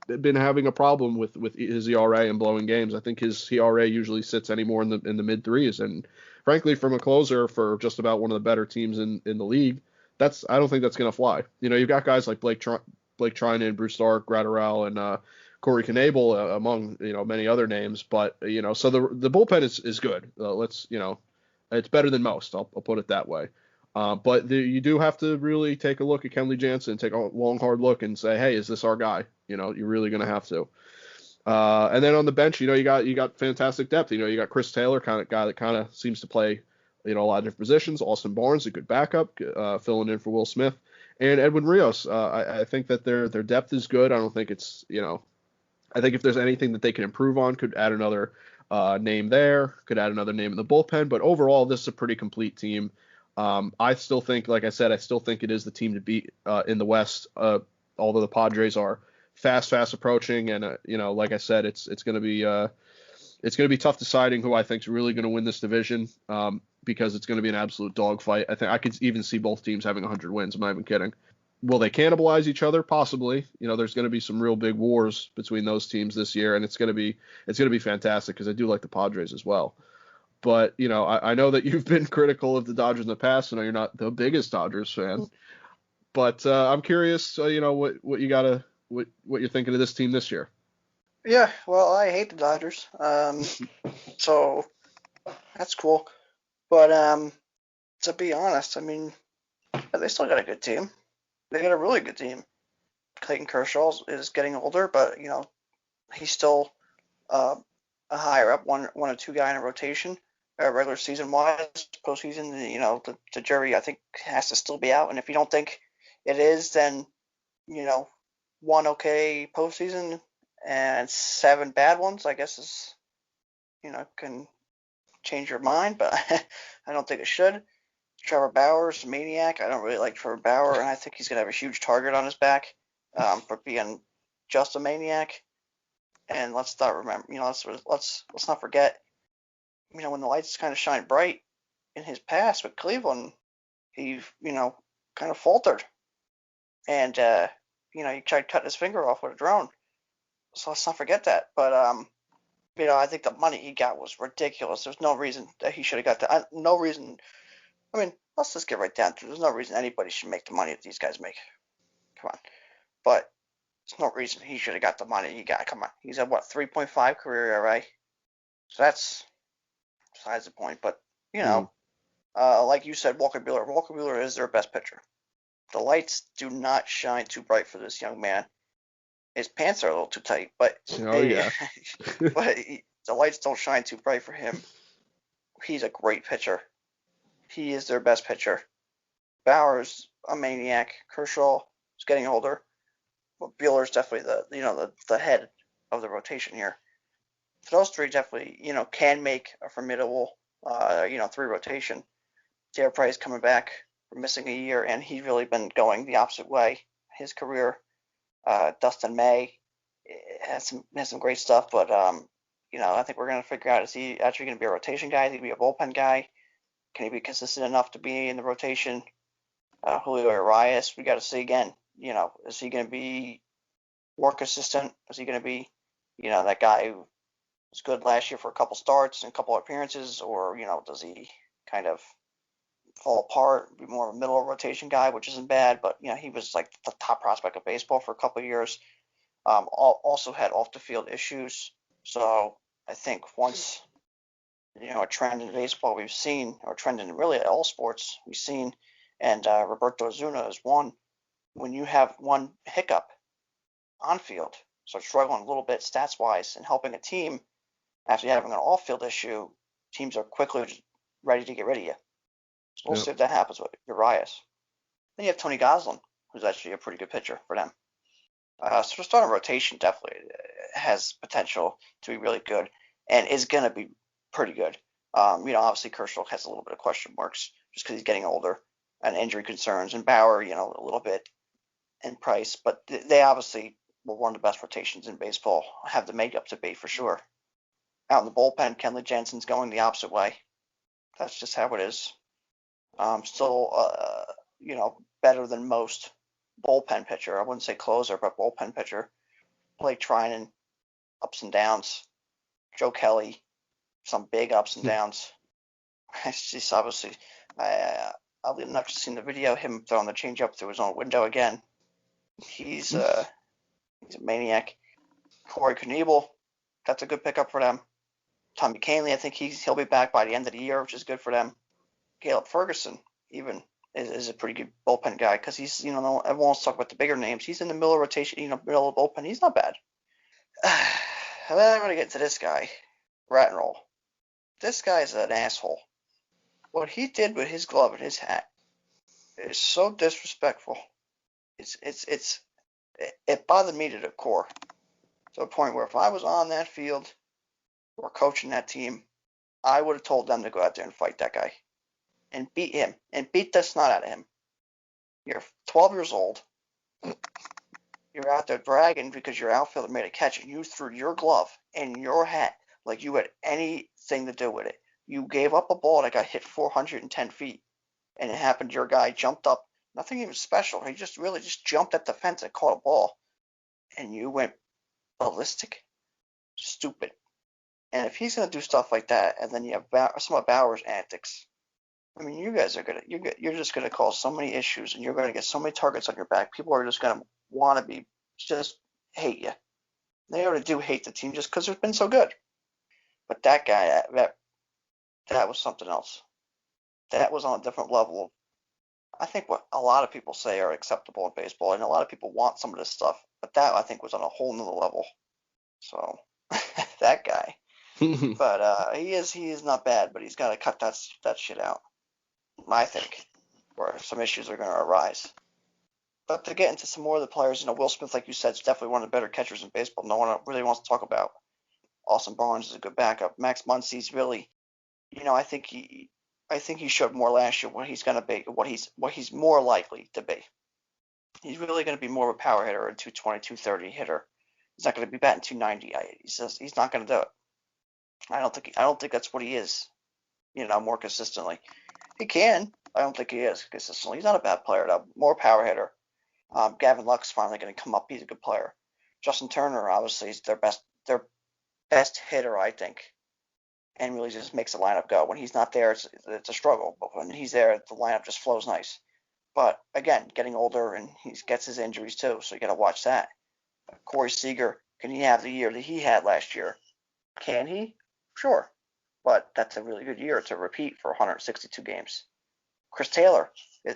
been having a problem with his ERA and blowing games. I think his ERA usually sits anymore in the mid threes, and frankly, from a closer for just about one of the better teams in the league, I don't think that's going to fly. You've got guys like Blake Trinan, Bruce Stark, Gratterall, and Corey Knable, among many other names. But so the bullpen is good. It's better than most. I'll put it that way. But you do have to really take a look at Kenley Jansen, take a long, hard look, and say, hey, is this our guy? You're really going to have to. And then on the bench, you got fantastic depth. You got Chris Taylor, kind of guy that kind of seems to play, a lot of different positions. Austin Barnes, a good backup, filling in for Will Smith, and Edwin Rios. I think that their depth is good. I don't think it's, I think if there's anything that they can improve on, could add another name there, could add another name in the bullpen. But overall, this is a pretty complete team. I still think, like I said, it is the team to beat in the West, although the Padres are fast approaching. And, like I said, it's going to be tough deciding who I think is really going to win this division, because it's going to be an absolute dogfight. I think I could even see both teams having 100 wins. I'm not even kidding. Will they cannibalize each other? Possibly. There's going to be some real big wars between those teams this year, and it's going to be fantastic because I do like the Padres as well. But I know that you've been critical of the Dodgers in the past. I know you're not the biggest Dodgers fan, but I'm curious. What you're thinking of this team this year. Yeah, well, I hate the Dodgers, so that's cool. But to be honest, I mean, they still got a good team. They got a really good team. Clayton Kershaw is getting older, but he's still a higher up one or two guy in a rotation. Regular season wise, postseason, the jury I think has to still be out. And if you don't think it is, then one okay postseason and 7 bad ones, I guess is can change your mind, but I don't think it should. Trevor Bauer's a maniac. I don't really like Trevor Bauer, and I think he's gonna have a huge target on his back for being just a maniac. And let's not remember, let's not forget, when the lights kind of shine bright in his past with Cleveland, he kind of faltered, and he tried cutting his finger off with a drone. So let's not forget that. But I think the money he got was ridiculous. There's no reason that he should have got that. No reason. I mean, let's just get right down to it. There's no reason anybody should make the money that these guys make. Come on. But there's no reason he should have got the money he got. Come on. He's at 3.5 career ERA. So that's besides the point. But, like you said, Walker Buehler. Walker Buehler is their best pitcher. The lights do not shine too bright for this young man. His pants are a little too tight, but but the lights don't shine too bright for him. He's a great pitcher. He is their best pitcher. Bauer's a maniac. Kershaw is getting older. But Buehler's definitely the head of the rotation here. So those three definitely can make a formidable 3 rotation. J.R. Price coming back from missing a year, and he's really been going the opposite way his career. Dustin May has some great stuff, but I think we're gonna figure out, is he actually gonna be a rotation guy? Is he gonna be a bullpen guy? Can he be consistent enough to be in the rotation? Julio Arias, we got to see again. Is he going to be more consistent? Is he going to be, that guy who was good last year for a couple starts and a couple appearances, or does he kind of fall apart, be more of a middle rotation guy, which isn't bad, but he was like the top prospect of baseball for a couple of years. Also had off the field issues, so I think once a trend in baseball we've seen, or a trend in really all sports we've seen, and Roberto Osuna is one. When you have one hiccup on field, so struggling a little bit stats wise and helping a team after having an off field issue, teams are quickly ready to get rid of you. So we'll see if that happens with Urias. Then you have Tony Gonsolin, who's actually a pretty good pitcher for them. So the starting rotation definitely has potential to be really good and is going to be pretty good. Obviously Kershaw has a little bit of question marks just because he's getting older and injury concerns, and Bauer, a little bit and Price, but they obviously were one of the best rotations in baseball. Have the makeup to be for sure. Out in the bullpen, Kenley Jensen's going the opposite way. That's just how it is. Still, better than most bullpen pitcher. I wouldn't say closer, but bullpen pitcher. Blake Trinan, ups and downs. Joe Kelly, some big ups and downs. It's just obviously, I've never seen the video of him throwing the changeup through his own window again. He's a maniac. Corey Knebel, that's a good pickup for them. Tommy Kahnle, I think he'll be back by the end of the year, which is good for them. Caleb Ferguson, even, is a pretty good bullpen guy because he's, everyone wants to talk about the bigger names. He's in the middle of rotation, middle of the bullpen. He's not bad. I'm going to get to this guy, Rattenroll. This guy's an asshole. What he did with his glove and his hat is so disrespectful. It bothered me to the core, to a point where if I was on that field or coaching that team, I would have told them to go out there and fight that guy and beat him and beat the snot out of him. You're 12 years old. You're out there bragging because your outfielder made a catch and you threw your glove and your hat like you had anything to do with it. You gave up a ball that got hit 410 feet, and it happened. Your guy jumped up, nothing even special. He just really just jumped at the fence and caught a ball, and you went ballistic. Stupid. And if he's gonna do stuff like that, and then you have some of Bauer's antics, I mean, you guys are you're just gonna cause so many issues, and you're gonna get so many targets on your back. People are just gonna want to just hate you. They already do hate the team just because they've been so good. But that guy, that was something else. That was on a different level. I think what a lot of people say are acceptable in baseball, and a lot of people want some of this stuff, but that I think was on a whole nother level. So that guy. But he is not bad, but he's got to cut that shit out, I think, or some issues are going to arise. But to get into some more of the players, Will Smith, like you said, is definitely one of the better catchers in baseball. No one really wants to talk about. Austin Barnes is a good backup. Max Muncy's really, I think he showed more last year what he's going to be, what he's more likely to be. He's really going to be more of a power hitter, a 220, 230 hitter. He's not going to be batting 290. He's not going to do it. I don't think that's what he is. More consistently. He can. I don't think he is consistently. He's not a bad player though. More power hitter. Gavin Luck's finally going to come up. He's a good player. Justin Turner, obviously, is their best hitter, I think, and really just makes the lineup go. When he's not there, it's a struggle. But when he's there, the lineup just flows nice. But again, getting older and he gets his injuries too, so you got to watch that. Corey Seager, can he have the year that he had last year? Can he? Sure. But that's a really good year to repeat for 162 games. Chris Taylor,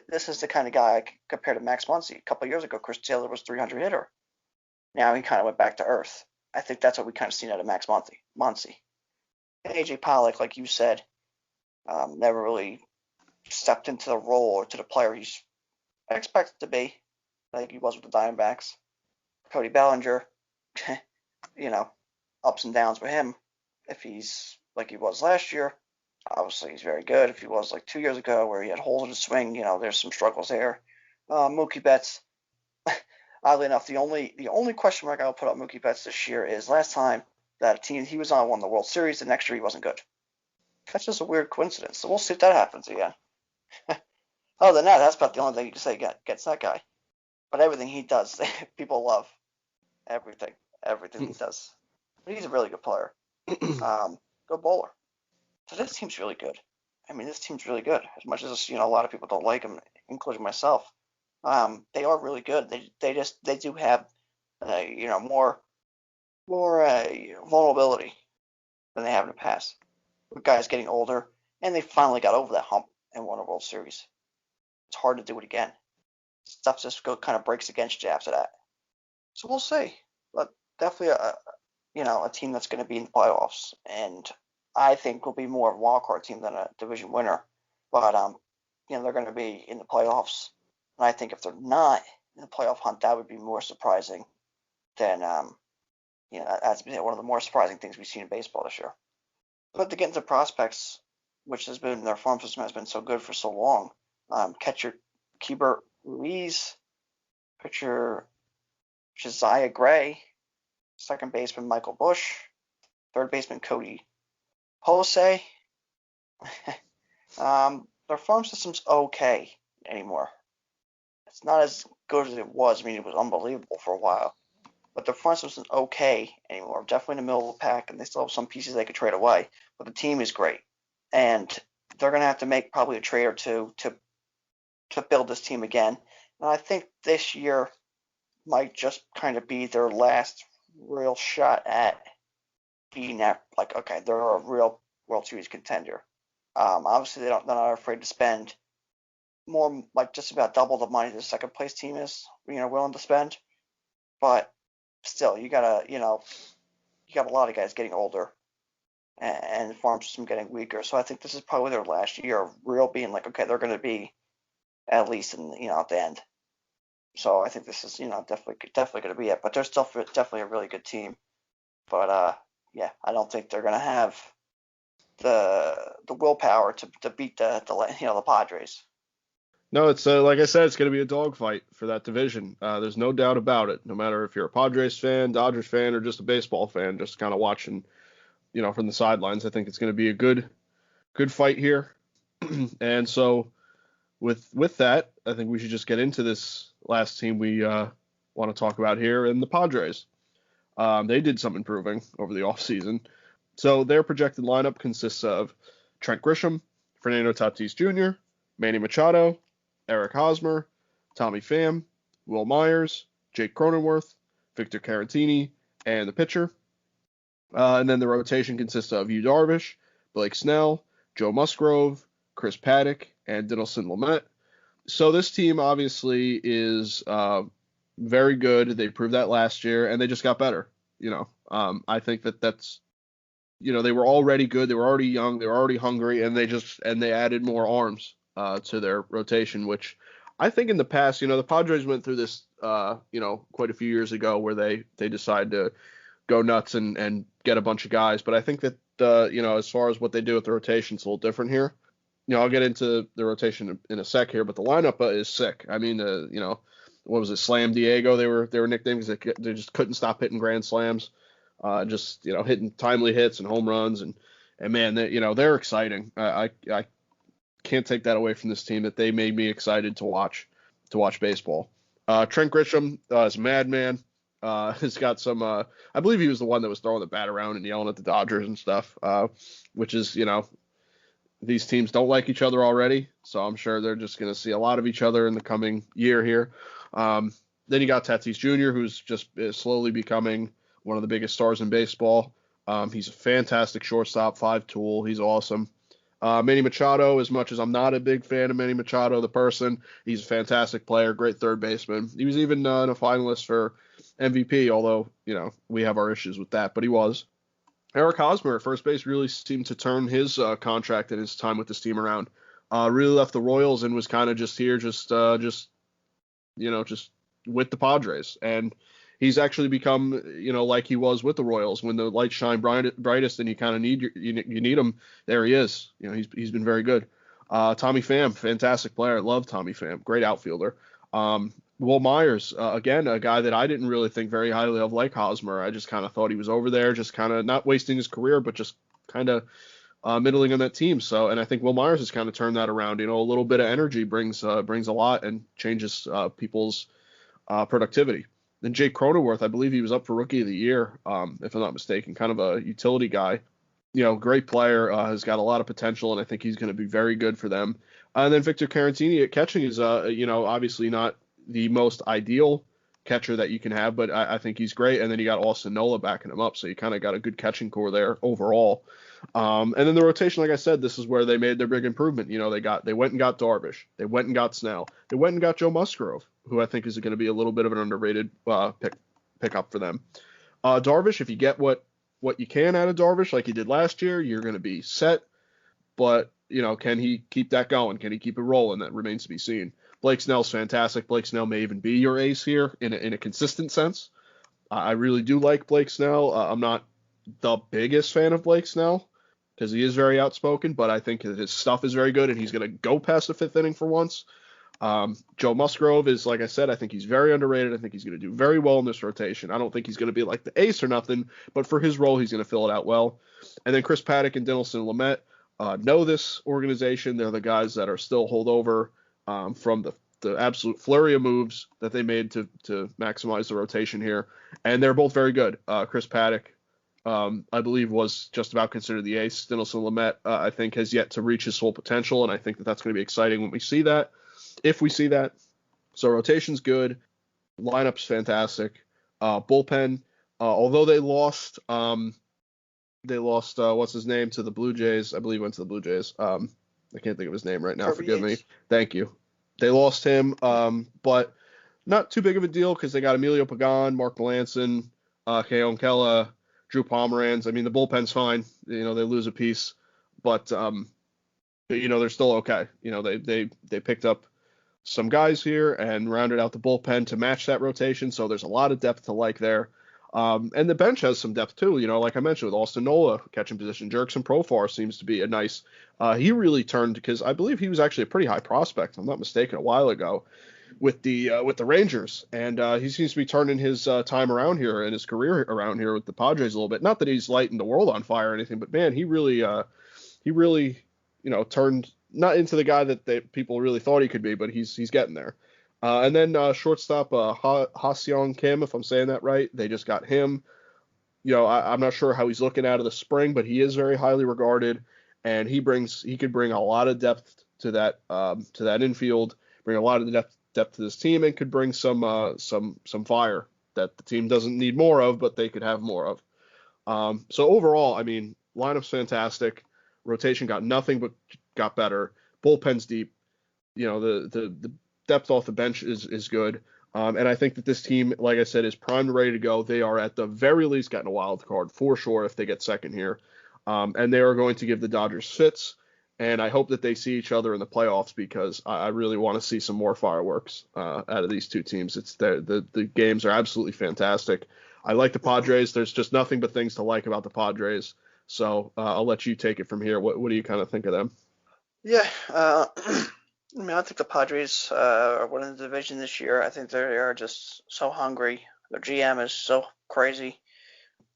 this is the kind of guy compared to Max Muncy. A couple of years ago, Chris Taylor was 300 hitter. Now he kind of went back to earth. I think that's what we kind of seen out of Max Muncy. AJ Pollock, like you said, never really stepped into the role or to the player he's expected to be, like he was with the Diamondbacks. Cody Bellinger, ups and downs with him. If he's like he was last year, obviously he's very good. If he was like 2 years ago where he had holes in his swing, there's some struggles there. Mookie Betts, oddly enough, the only question mark I'll put on Mookie Betts this year is last time that a team he was on won the World Series, the next year he wasn't good. That's just a weird coincidence. So we'll see if that happens again. Other than that, that's about the only thing you can say gets that guy. But everything he does, people love. Everything he does. But he's a really good player. Good bowler. So this team's really good. I mean, this team's really good. As much as a lot of people don't like him, including myself. They are really good. They do have more vulnerability than they have in the past. With guys getting older, and they finally got over that hump and won a World Series. It's hard to do it again. Stuff just kind of breaks against you after that. So we'll see. But definitely a team that's going to be in the playoffs, and I think will be more of a wild card team than a division winner. But they're going to be in the playoffs, and I think if they're not in the playoff hunt, that would be more surprising than that's one of the more surprising things we've seen in baseball this year. But to get into prospects, which has been their farm system has been so good for so long, catcher Keibert Ruiz, pitcher Josiah Gray, second baseman Michael Bush, third baseman Cody Jose. Their farm system's okay anymore. It's not as good as it was. I mean, it was unbelievable for a while. But their farm system's okay anymore. Definitely in the middle of the pack, and they still have some pieces they could trade away. But the team is great. And they're going to have to make probably a trade or two to build this team again. And I think this year might just kind of be their last real shot at being that, like, okay, they're a real World Series contender. Obviously, they're not afraid to spend more, like just about double the money the second place team is, willing to spend. But still, you got a lot of guys getting older and the farm system getting weaker. So I think this is probably their last year of real being like, okay, they're going to be at least at the end. So I think this is, definitely going to be it. But they're still definitely a really good team. But yeah, I don't think they're going to have the willpower to beat the Padres. No, it's like I said, it's going to be a dogfight for that division. There's no doubt about it. No matter if you're a Padres fan, Dodgers fan, or just a baseball fan, just kind of watching, from the sidelines, I think it's going to be a good fight here. And so with that, I think we should just get into this last team we want to talk about here, and the Padres. They did some improving over the offseason. So their projected lineup consists of Trent Grisham, Fernando Tatis Jr., Manny Machado, Eric Hosmer, Tommy Pham, Will Myers, Jake Cronenworth, Victor Caratini, and the pitcher. And then the rotation consists of Yu Darvish, Blake Snell, Joe Musgrove, Chris Paddock, and Dinelson Lamet. So this team obviously is very good. They proved that last year, and they just got better. I think that's they were already good. They were already young. They were already hungry, and they added more arms to their rotation, which I think in the past, the Padres went through this, quite a few years ago where they decided to go nuts and get a bunch of guys. But I think that, as far as what they do with the rotation, it's a little different here. I'll get into the rotation in a sec here, but the lineup is sick. I mean, what was it, Slam Diego? They were nicknamed because they just couldn't stop hitting grand slams, hitting timely hits and home runs, and man, they're exciting. I can't take that away from this team, that they made me excited to watch baseball. Trent Grisham is a madman. Has got some. I believe he was the one that was throwing the bat around and yelling at the Dodgers and stuff, which is these teams don't like each other already, so I'm sure they're just going to see a lot of each other in the coming year here. Then you got Tatis Jr., who's just slowly becoming one of the biggest stars in baseball. He's a fantastic shortstop, 5-tool. He's awesome. Manny Machado, as much as I'm not a big fan of Manny Machado, the person, he's a fantastic player, great third baseman. He was even in a finalist for MVP, although, we have our issues with that, but he was. Eric Hosmer at first base really seemed to turn his contract and his time with this team around. Really left the Royals and was kind of just here, just with the Padres. And he's actually become, like he was with the Royals, when the lights shine brightest and you kind of need you need him. There he is. He's been very good. Tommy Pham, fantastic player. I love Tommy Pham, great outfielder. Will Myers, again, a guy that I didn't really think very highly of, like Hosmer. I just kind of thought he was over there, just kind of not wasting his career, but just kind of middling on that team. So, and I think Will Myers has kind of turned that around. A little bit of energy brings a lot and changes people's productivity. Then Jake Cronenworth, I believe he was up for Rookie of the Year, if I'm not mistaken, kind of a utility guy. Great player, has got a lot of potential, and I think he's going to be very good for them. And then Victor Caratini at catching is, obviously not the most ideal catcher that you can have, but I think he's great. And then you got Austin Nola backing him up, so you kind of got a good catching core there overall. And then the rotation, like I said, this is where they made their big improvement. They went and got Darvish, they went and got Snell, they went and got Joe Musgrove, who I think is going to be a little bit of an underrated pickup for them. Darvish, if you get what you can out of Darvish, like he did last year, you're going to be set. But can he keep that going? Can he keep it rolling? That remains to be seen. Blake Snell's fantastic. Blake Snell may even be your ace here in a consistent sense. I really do like Blake Snell. I'm not the biggest fan of Blake Snell because he is very outspoken, but I think that his stuff is very good, and he's going to go past the fifth inning for once. Joe Musgrove is, like I said, I think he's very underrated. I think he's going to do very well in this rotation. I don't think he's going to be like the ace or nothing, but for his role, he's going to fill it out well. And then Chris Paddock and Dinelson Lamet know this organization. They're the guys that are still holdover from the absolute flurry of moves that they made to maximize the rotation here. And they're both very good. Chris Paddock, I believe, was just about considered the ace. Dinelson Lamet, I think, has yet to reach his full potential, and I think that that's going to be exciting when we see that. If we see that. So rotation's good. Lineup's fantastic. Bullpen, although they lost what's his name to the Blue Jays. I believe he went to the Blue Jays. I can't think of his name right now. Kirby Forgive Yates. me. Thank you. They lost him, but not too big of a deal because they got Emilio Pagan, Mark Melanson, Keon Kella, Drew Pomeranz. I mean, the bullpen's fine. They lose a piece, but they're still okay. They picked up some guys here and rounded out the bullpen to match that rotation. So there's a lot of depth to like there. And the bench has some depth too. Like I mentioned with Austin Nola, catching position. Jerkson Profar seems to be a nice. He really turned because I believe he was actually a pretty high prospect, if I'm not mistaken, a while ago with the Rangers, and he seems to be turning his time around here and his career around here with the Padres a little bit. Not that he's lighting the world on fire or anything, but man, he really turned not into the guy that people really thought he could be, but he's getting there. And then shortstop Ha-Seong Kim, if I'm saying that right, they just got him. I'm not sure how he's looking out of the spring, but he is very highly regarded, and he could bring a lot of depth to that infield, bring a lot of depth to this team, and could bring some fire that the team doesn't need more of, but they could have more of. So overall, I mean, lineup's fantastic. Rotation got nothing but got better. Bullpen's deep. The depth off the bench is good. And I think that this team, like I said, is primed and ready to go. They are at the very least getting a wild card for sure if they get second here. And they are going to give the Dodgers fits. And I hope that they see each other in the playoffs because I really want to see some more fireworks out of these two teams. The games are absolutely fantastic. I like the Padres. There's just nothing but things to like about the Padres. So I'll let you take it from here. What do you kind of think of them? Yeah, I think the Padres are winning the division this year. I think they are just so hungry. Their GM is so crazy.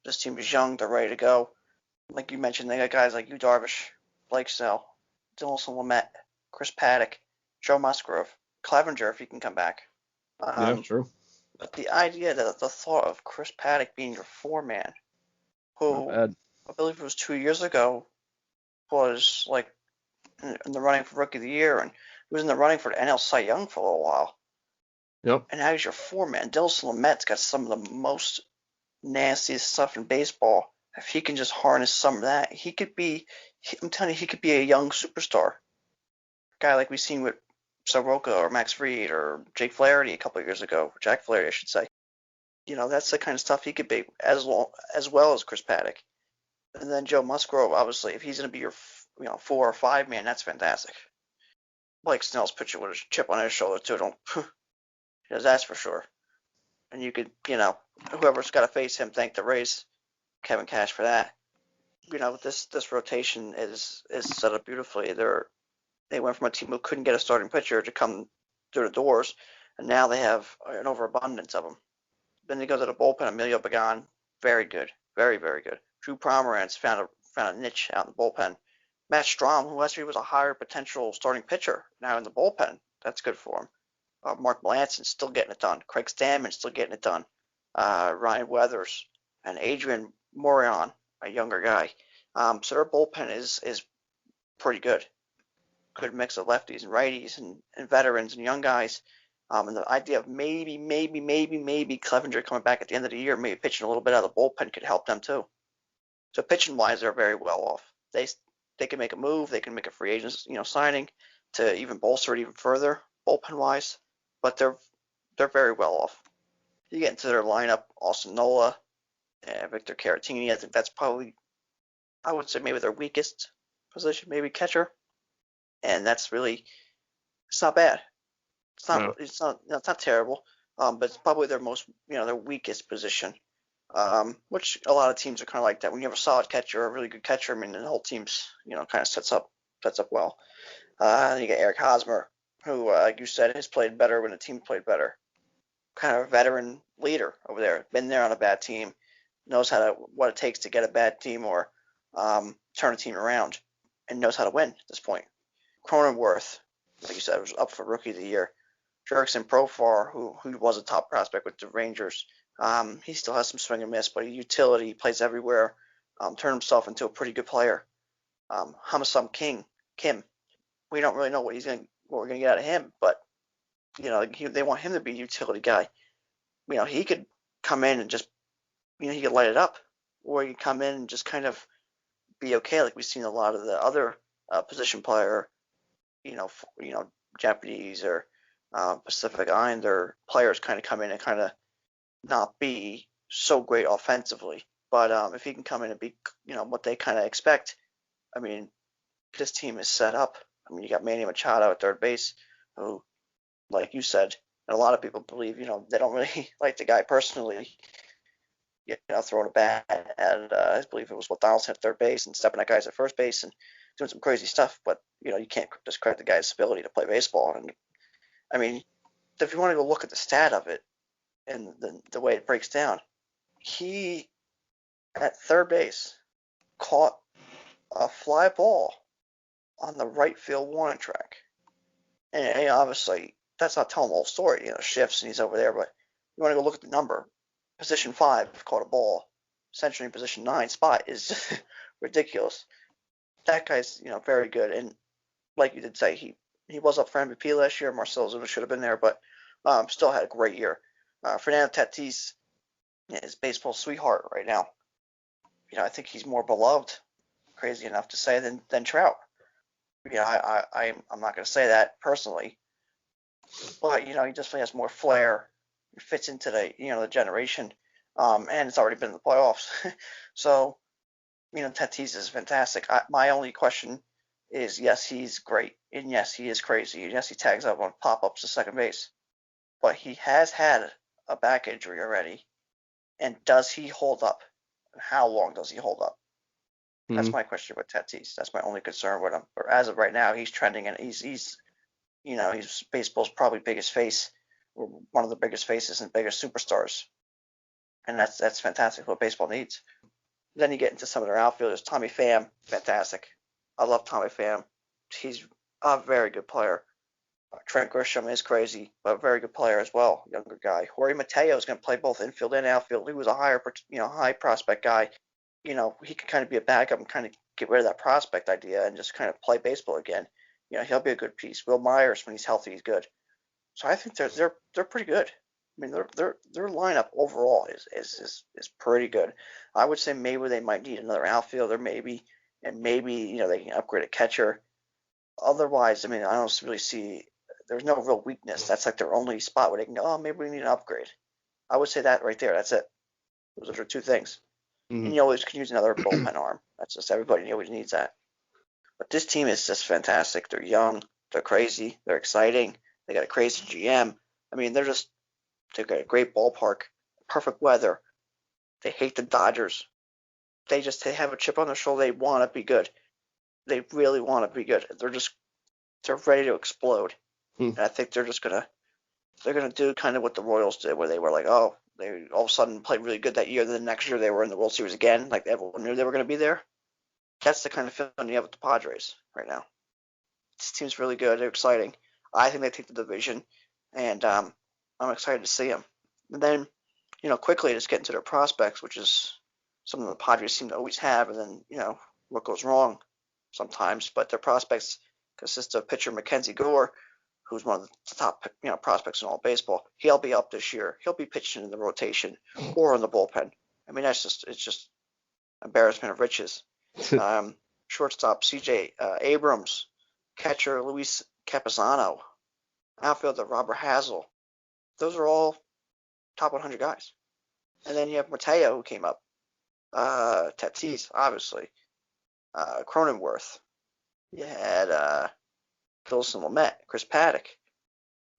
This team is young. They're ready to go. Like you mentioned, they got guys like Yu Darvish, Blake Snell, Dinelson Lamet, Chris Paddock, Joe Musgrove, Clevenger if he can come back. Yeah, true. But the idea, the thought of Chris Paddock being your foreman, who I believe it was 2 years ago, was like in the running for Rookie of the Year, and he was in the running for the NL Cy Young for a little while. Yep. And now he's your foreman. Dinelson Lamet's got some of the most nastiest stuff in baseball. If he can just harness some of that, he could be. I'm telling you, he could be a young superstar. Guy like we've seen with Soroka or Max Fried or Jake Flaherty a couple of years ago. Jack Flaherty, I should say. That's the kind of stuff he could be as well as Chris Paddock. And then Joe Musgrove, obviously, if he's going to be your 4 or 5 man, that's fantastic. Blake Snell's pitcher with a chip on his shoulder too. That's for sure. And you could, whoever's got to face him, thank the Rays, Kevin Cash for that. This rotation is set up beautifully. They went from a team who couldn't get a starting pitcher to come through the doors, and now they have an overabundance of them. Then they go to the bullpen. Emilio Pagan, very good, very very good. Drew Pomeranz found a niche out in the bullpen. Matt Strahm, who last year was a higher potential starting pitcher, now in the bullpen. That's good for him. Mark Melanson still getting it done. Craig Stammen still getting it done. Ryan Weathers and Adrian Morion, a younger guy. So their bullpen is pretty good. Good mix of lefties and righties and veterans and young guys. And the idea of maybe Clevenger coming back at the end of the year, maybe pitching a little bit out of the bullpen could help them too. So pitching wise, they're very well off. They can make a move. They can make a free agent, signing to even bolster it even further bullpen wise. But they're very well off. You get into their lineup, Austin Nola, Victor Caratini. I think that's probably, I would say, maybe their weakest position, maybe catcher. And that's really, it's not bad. It's not terrible. But it's probably their most, their weakest position. Which a lot of teams are kind of like that. When you have a solid catcher, a really good catcher, I mean, the whole team's, kind of sets up well. Then you got Eric Hosmer, who, like you said, has played better when the team played better. Kind of a veteran leader over there. Been there on a bad team, knows what it takes to get a bad team or turn a team around, and knows how to win at this point. Cronenworth, like you said, was up for Rookie of the Year. Jurickson Profar, who was a top prospect with the Rangers, he still has some swing and miss, but a utility, he plays everywhere. Turned himself into a pretty good player. Hamasum Kim, we don't really know what we're gonna get out of him, but they want him to be a utility guy. He could come in and just he could light it up, or he could come in and just kind of be okay, like we've seen a lot of the other position player, Japanese or Pacific Islander players kind of come in and kind of not be so great offensively. But if he can come in and be, what they kind of expect, I mean, this team is set up. I mean, you got Manny Machado at third base, who, like you said, and a lot of people believe, they don't really like the guy personally, throwing a bat at, I believe it was Donaldson at third base and stepping at guys at first base and doing some crazy stuff. But, you can't discredit the guy's ability to play baseball. And, I mean, if you want to go look at the stat of it and the way it breaks down, he, at third base, caught a fly ball on the right field warning track. And obviously, that's not telling the whole story. Shifts and he's over there, but you want to go look at the number. Position 5 caught a ball. Century in position 9 spot is ridiculous. That guy's, very good. And like you did say, he was up for MVP last year. Marcell Ozuna should have been there, but still had a great year. Fernando Tatis is baseball sweetheart right now. I think he's more beloved, crazy enough to say, than Trout. I'm not going to say that personally, but he definitely has more flair. He fits into the generation, and it's already been in the playoffs. So, Tatis is fantastic. My only question is, yes, he's great, and yes, he is crazy, and yes, he tags up on pop-ups to second base, but he has had a back injury already, and does he hold up? How long does he hold up? That's my question with Tatis. That's my only concern with him. But as of right now, he's trending, and he's baseball's probably biggest face, or one of the biggest faces and biggest superstars, and that's fantastic. What baseball needs. Then you get into some of their outfielders. Tommy Pham, fantastic. I love Tommy Pham. He's a very good player. Trent Grisham is crazy, but a very good player as well. Younger guy. Jorge Mateo is going to play both infield and outfield. He was a high prospect guy. He could kind of be a backup and kind of get rid of that prospect idea and just kind of play baseball again. He'll be a good piece. Will Myers, when he's healthy, he's good. So I think they're pretty good. I mean, their lineup overall is pretty good. I would say maybe they might need another outfielder, maybe they can upgrade a catcher. Otherwise, I mean, I don't really see. There's no real weakness. That's like their only spot where they can go, oh, maybe we need an upgrade. I would say that right there. That's it. Those are 2 things. Mm-hmm. And you always can use another bullpen arm. That's just everybody always needs that. But this team is just fantastic. They're young. They're crazy. They're exciting. They got a crazy GM. I mean, they've got a great ballpark, perfect weather. They hate the Dodgers. They have a chip on their shoulder. They want to be good. They really want to be good. They're ready to explode. And I think they're gonna do kind of what the Royals did, where they were like, oh, they all of a sudden played really good that year. Then the next year they were in the World Series again. Like everyone knew they were going to be there. That's the kind of feeling you have with the Padres right now. This team's really good. They're exciting. I think they take the division, and I'm excited to see them. And then, quickly just get into their prospects, which is something the Padres seem to always have. And then, what goes wrong sometimes. But their prospects consist of pitcher Mackenzie Gore, who's one of the top, prospects in all baseball. He'll be up this year. He'll be pitching in the rotation or in the bullpen. I mean, it's just embarrassment of riches. Shortstop C.J. Abrams, catcher Luis Capizano, outfielder Robert Hazel. Those are all top 100 guys. And then you have Mateo, who came up. Tatis, obviously. Cronenworth. You had Philson Lamet, Chris Paddock,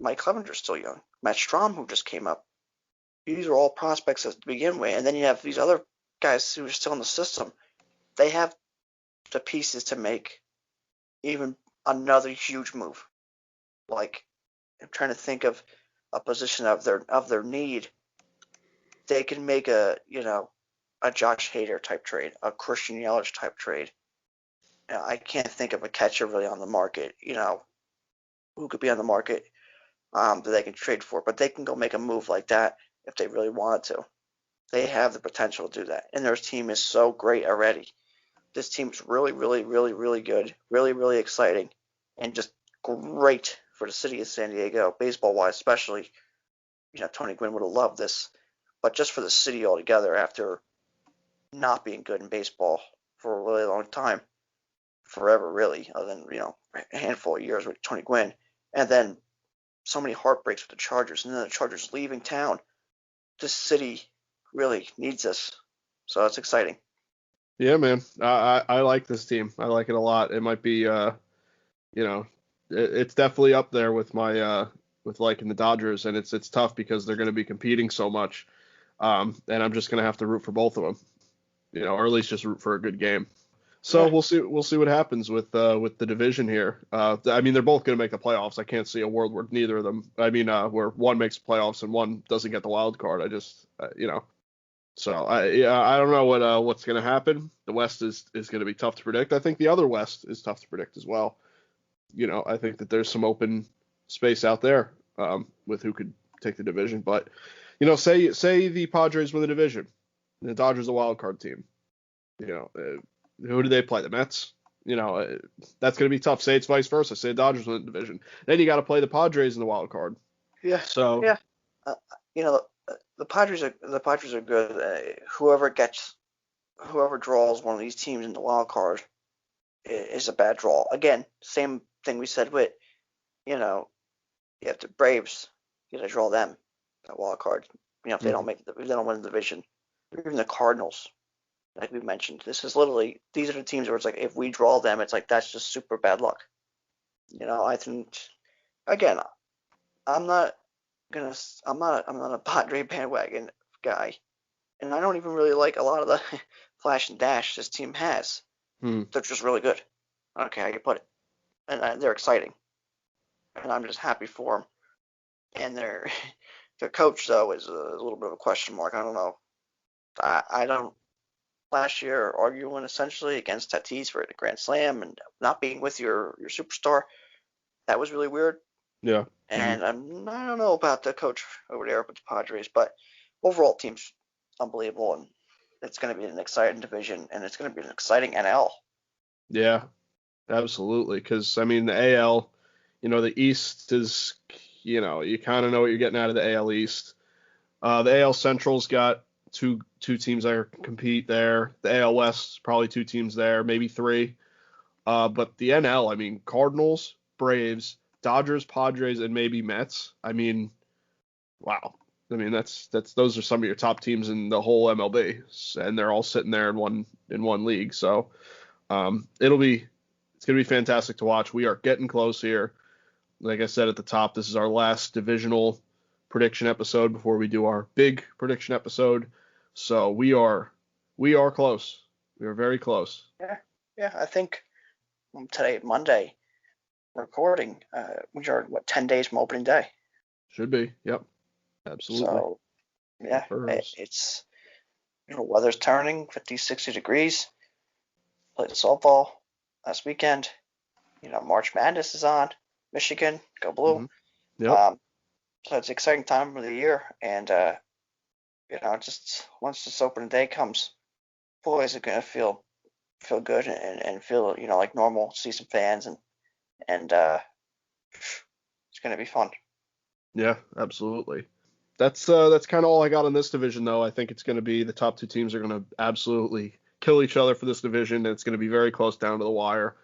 Mike Clevenger's still young, Matt Strahm, who just came up. These are all prospects to begin with, and then you have these other guys who are still in the system. They have the pieces to make even another huge move. like, I'm trying to think of a position of their need. They can make a Josh Hader type trade, a Christian Yelich type trade. I can't think of a catcher really on the market, who could be on the market that they can trade for, but they can go make a move like that if they really wanted to. They have the potential to do that, and their team is so great already. This team's really, really, really, really good, really, really exciting, and just great for the city of San Diego, baseball-wise especially. Tony Gwynn would have loved this, but just for the city altogether, after not being good in baseball for a really long time, forever really, other than a handful of years with Tony Gwynn, and then so many heartbreaks with the Chargers, and then the Chargers leaving town. This city really needs us, so it's exciting. Yeah, man. I like this team. I like it a lot. It might be, it's definitely up there with my with liking the Dodgers, and it's tough because they're going to be competing so much, and I'm just going to have to root for both of them, or at least just root for a good game. So Yeah. we'll see what happens with the division here. I mean, they're both going to make the playoffs. I can't see a world where neither of them. I mean, where one makes playoffs and one doesn't get the wild card. I just, So I don't know what's going to happen. The West is going to be tough to predict. I think the other West is tough to predict as well. I think that there's some open space out there with who could take the division. But say the Padres win the division, the Dodgers a wild card team. Who do they play? The Mets. That's going to be tough. Say it's vice versa. Say the Dodgers win the division. Then you got to play the Padres in the wild card. Yeah. So yeah, the Padres are good. Whoever draws one of these teams in the wild card is a bad draw. Again, same thing we said with you have the Braves. You got to draw them that wild card. If they don't win the division, or even the Cardinals. Like we mentioned, these are the teams where it's like if we draw them, it's like that's just super bad luck. I think again, I'm not a Padre bandwagon guy, and I don't even really like a lot of the flash and dash this team has. They're just really good. I don't care how you put it, and they're exciting, and I'm just happy for them. And their coach though is a little bit of a question mark. I don't know. I don't. Last year, arguing essentially against Tatis for the Grand Slam and not being with your superstar, that was really weird. yeah. And I don't know about the coach over there with the Padres, but overall, team's unbelievable, and it's going to be an exciting division, and it's going to be an exciting NL. Yeah, absolutely. Because I mean, the AL, the East is, you kind of know what you're getting out of the AL East. The AL Central's got two teams that compete there. The AL West, probably two teams there, maybe three. But the NL, I mean, Cardinals, Braves, Dodgers, Padres, and maybe Mets. I mean, wow. I mean, that's those are some of your top teams in the whole MLB, and they're all sitting there in one league. So it's gonna be fantastic to watch. We are getting close here. Like I said at the top, this is our last divisional prediction episode before we do our big prediction episode. So we are close. We are very close. Yeah. I think today, Monday, recording, we are 10 days from opening day. Should be. Yep. Absolutely. So yeah, it's weather's turning 50, 60 degrees. Played softball last weekend. March Madness is on. Michigan, go blue. Mm-hmm. Yep. So it's an exciting time of the year, and just once this opening day comes, boys are gonna feel good and feel like normal. See some fans and it's gonna be fun. Yeah, absolutely. That's kind of all I got on this division, though. I think it's going to be the top two teams are going to absolutely kill each other for this division, and it's going to be very close down to the wire.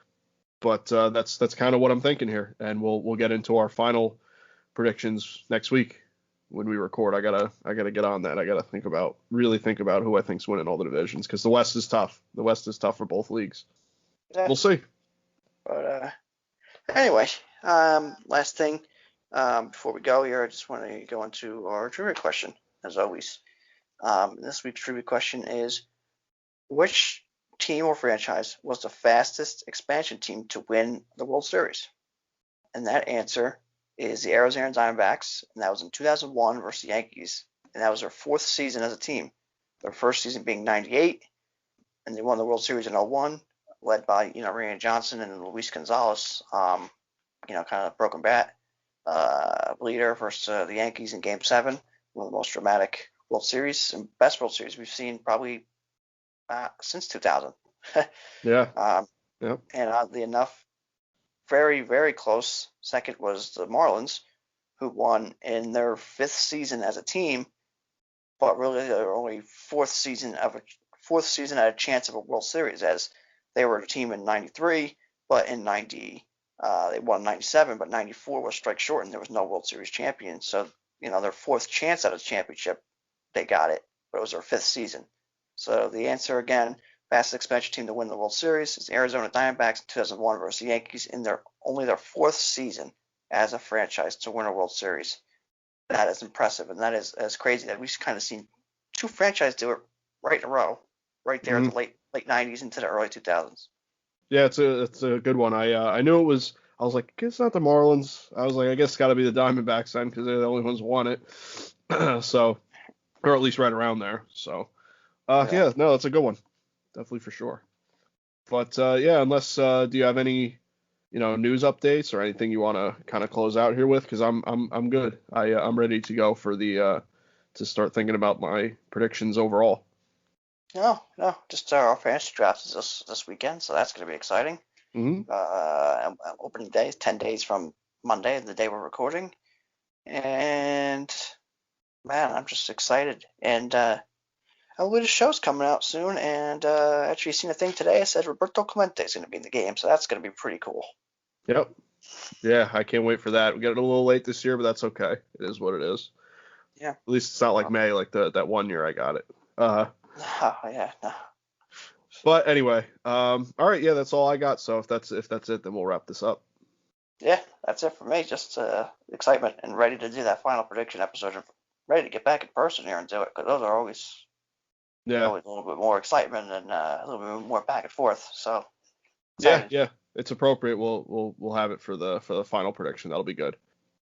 But that's kind of what I'm thinking here, and we'll get into our final predictions next week when we record. I gotta get on that. I gotta really think about who I think's winning all the divisions because the West is tough. The West is tough for both leagues. Yeah. We'll see. But anyway, last thing. Before we go here, I just want to go into our trivia question, as always. This week's trivia question is, which team or franchise was the fastest expansion team to win the World Series? And that answer is the Arizona Diamondbacks, and that was in 2001 versus the Yankees, and that was their 4th season as a team. Their first season being '98, and they won the World Series in '01, led by Randy Johnson and Luis Gonzalez, kind of broken bat leader versus the Yankees in Game 7, one of the most dramatic World Series and best World Series we've seen probably since 2000. Yeah. Yep. And oddly enough, very, very close second was the Marlins, who won in their 5th season as a team, but really their only fourth season at a chance of a World Series, as they were a team in '93, but in '90 they won '97, but '94 was strike short and there was no World Series champion. So their 4th chance at a championship, they got it, but it was their 5th season. So the answer again, fastest expansion team to win the World Series is the Arizona Diamondbacks in 2001 versus the Yankees in their 4th season as a franchise to win a World Series. That is impressive, and that is crazy that we've kind of seen 2 franchises do it right in a row, right there at the late '90s into the early 2000s. Yeah, it's a good one. I knew it was. I was like, it's not the Marlins. I was like, I guess it's got to be the Diamondbacks then because they're the only ones who won it. So, or at least right around there. So, yeah, no, that's a good one, definitely for sure. But yeah, unless do you have any news updates or anything you want to kind of close out here with? Because I'm good. I'm ready to go for the to start thinking about my predictions overall. No, just our fantasy draft is this weekend, so that's going to be exciting. Opening day is 10 days from Monday, the day we're recording, and man, I'm just excited. And the show's coming out soon, and actually seen a thing today. I said Roberto Clemente is going to be in the game, so that's going to be pretty cool. Yep. Yeah, I can't wait for that. We got it a little late this year, but that's okay. It is what it is. Yeah. At least it's not like May, like that one year I got it. Yeah. No. But anyway, all right, yeah, that's all I got. So if that's it, then we'll wrap this up. Yeah, that's it for me. Just excitement and ready to do that final prediction episode. And ready to get back in person here and do it, because those are always a little bit more excitement and a little bit more back and forth. So excited. Yeah, it's appropriate. We'll have it for the final prediction. That'll be good.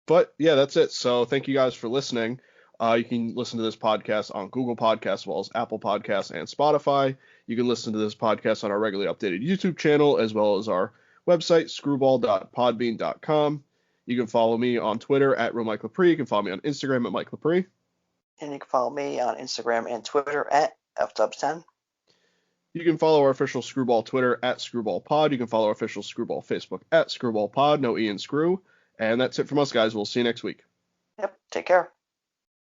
But yeah, that's it. So thank you guys for listening. You can listen to this podcast on Google Podcasts as well as Apple Podcasts and Spotify. You can listen to this podcast on our regularly updated YouTube channel as well as our website, screwball.podbean.com. You can follow me on Twitter at @RealMikeLepre. You can follow me on Instagram at Mike Lepre. And you can follow me on Instagram and Twitter at FDubs10. You can follow our official Screwball Twitter at ScrewballPod. You can follow our official Screwball Facebook at ScrewballPod. No E in Screw. And that's it from us, guys. We'll see you next week. Yep. Take care.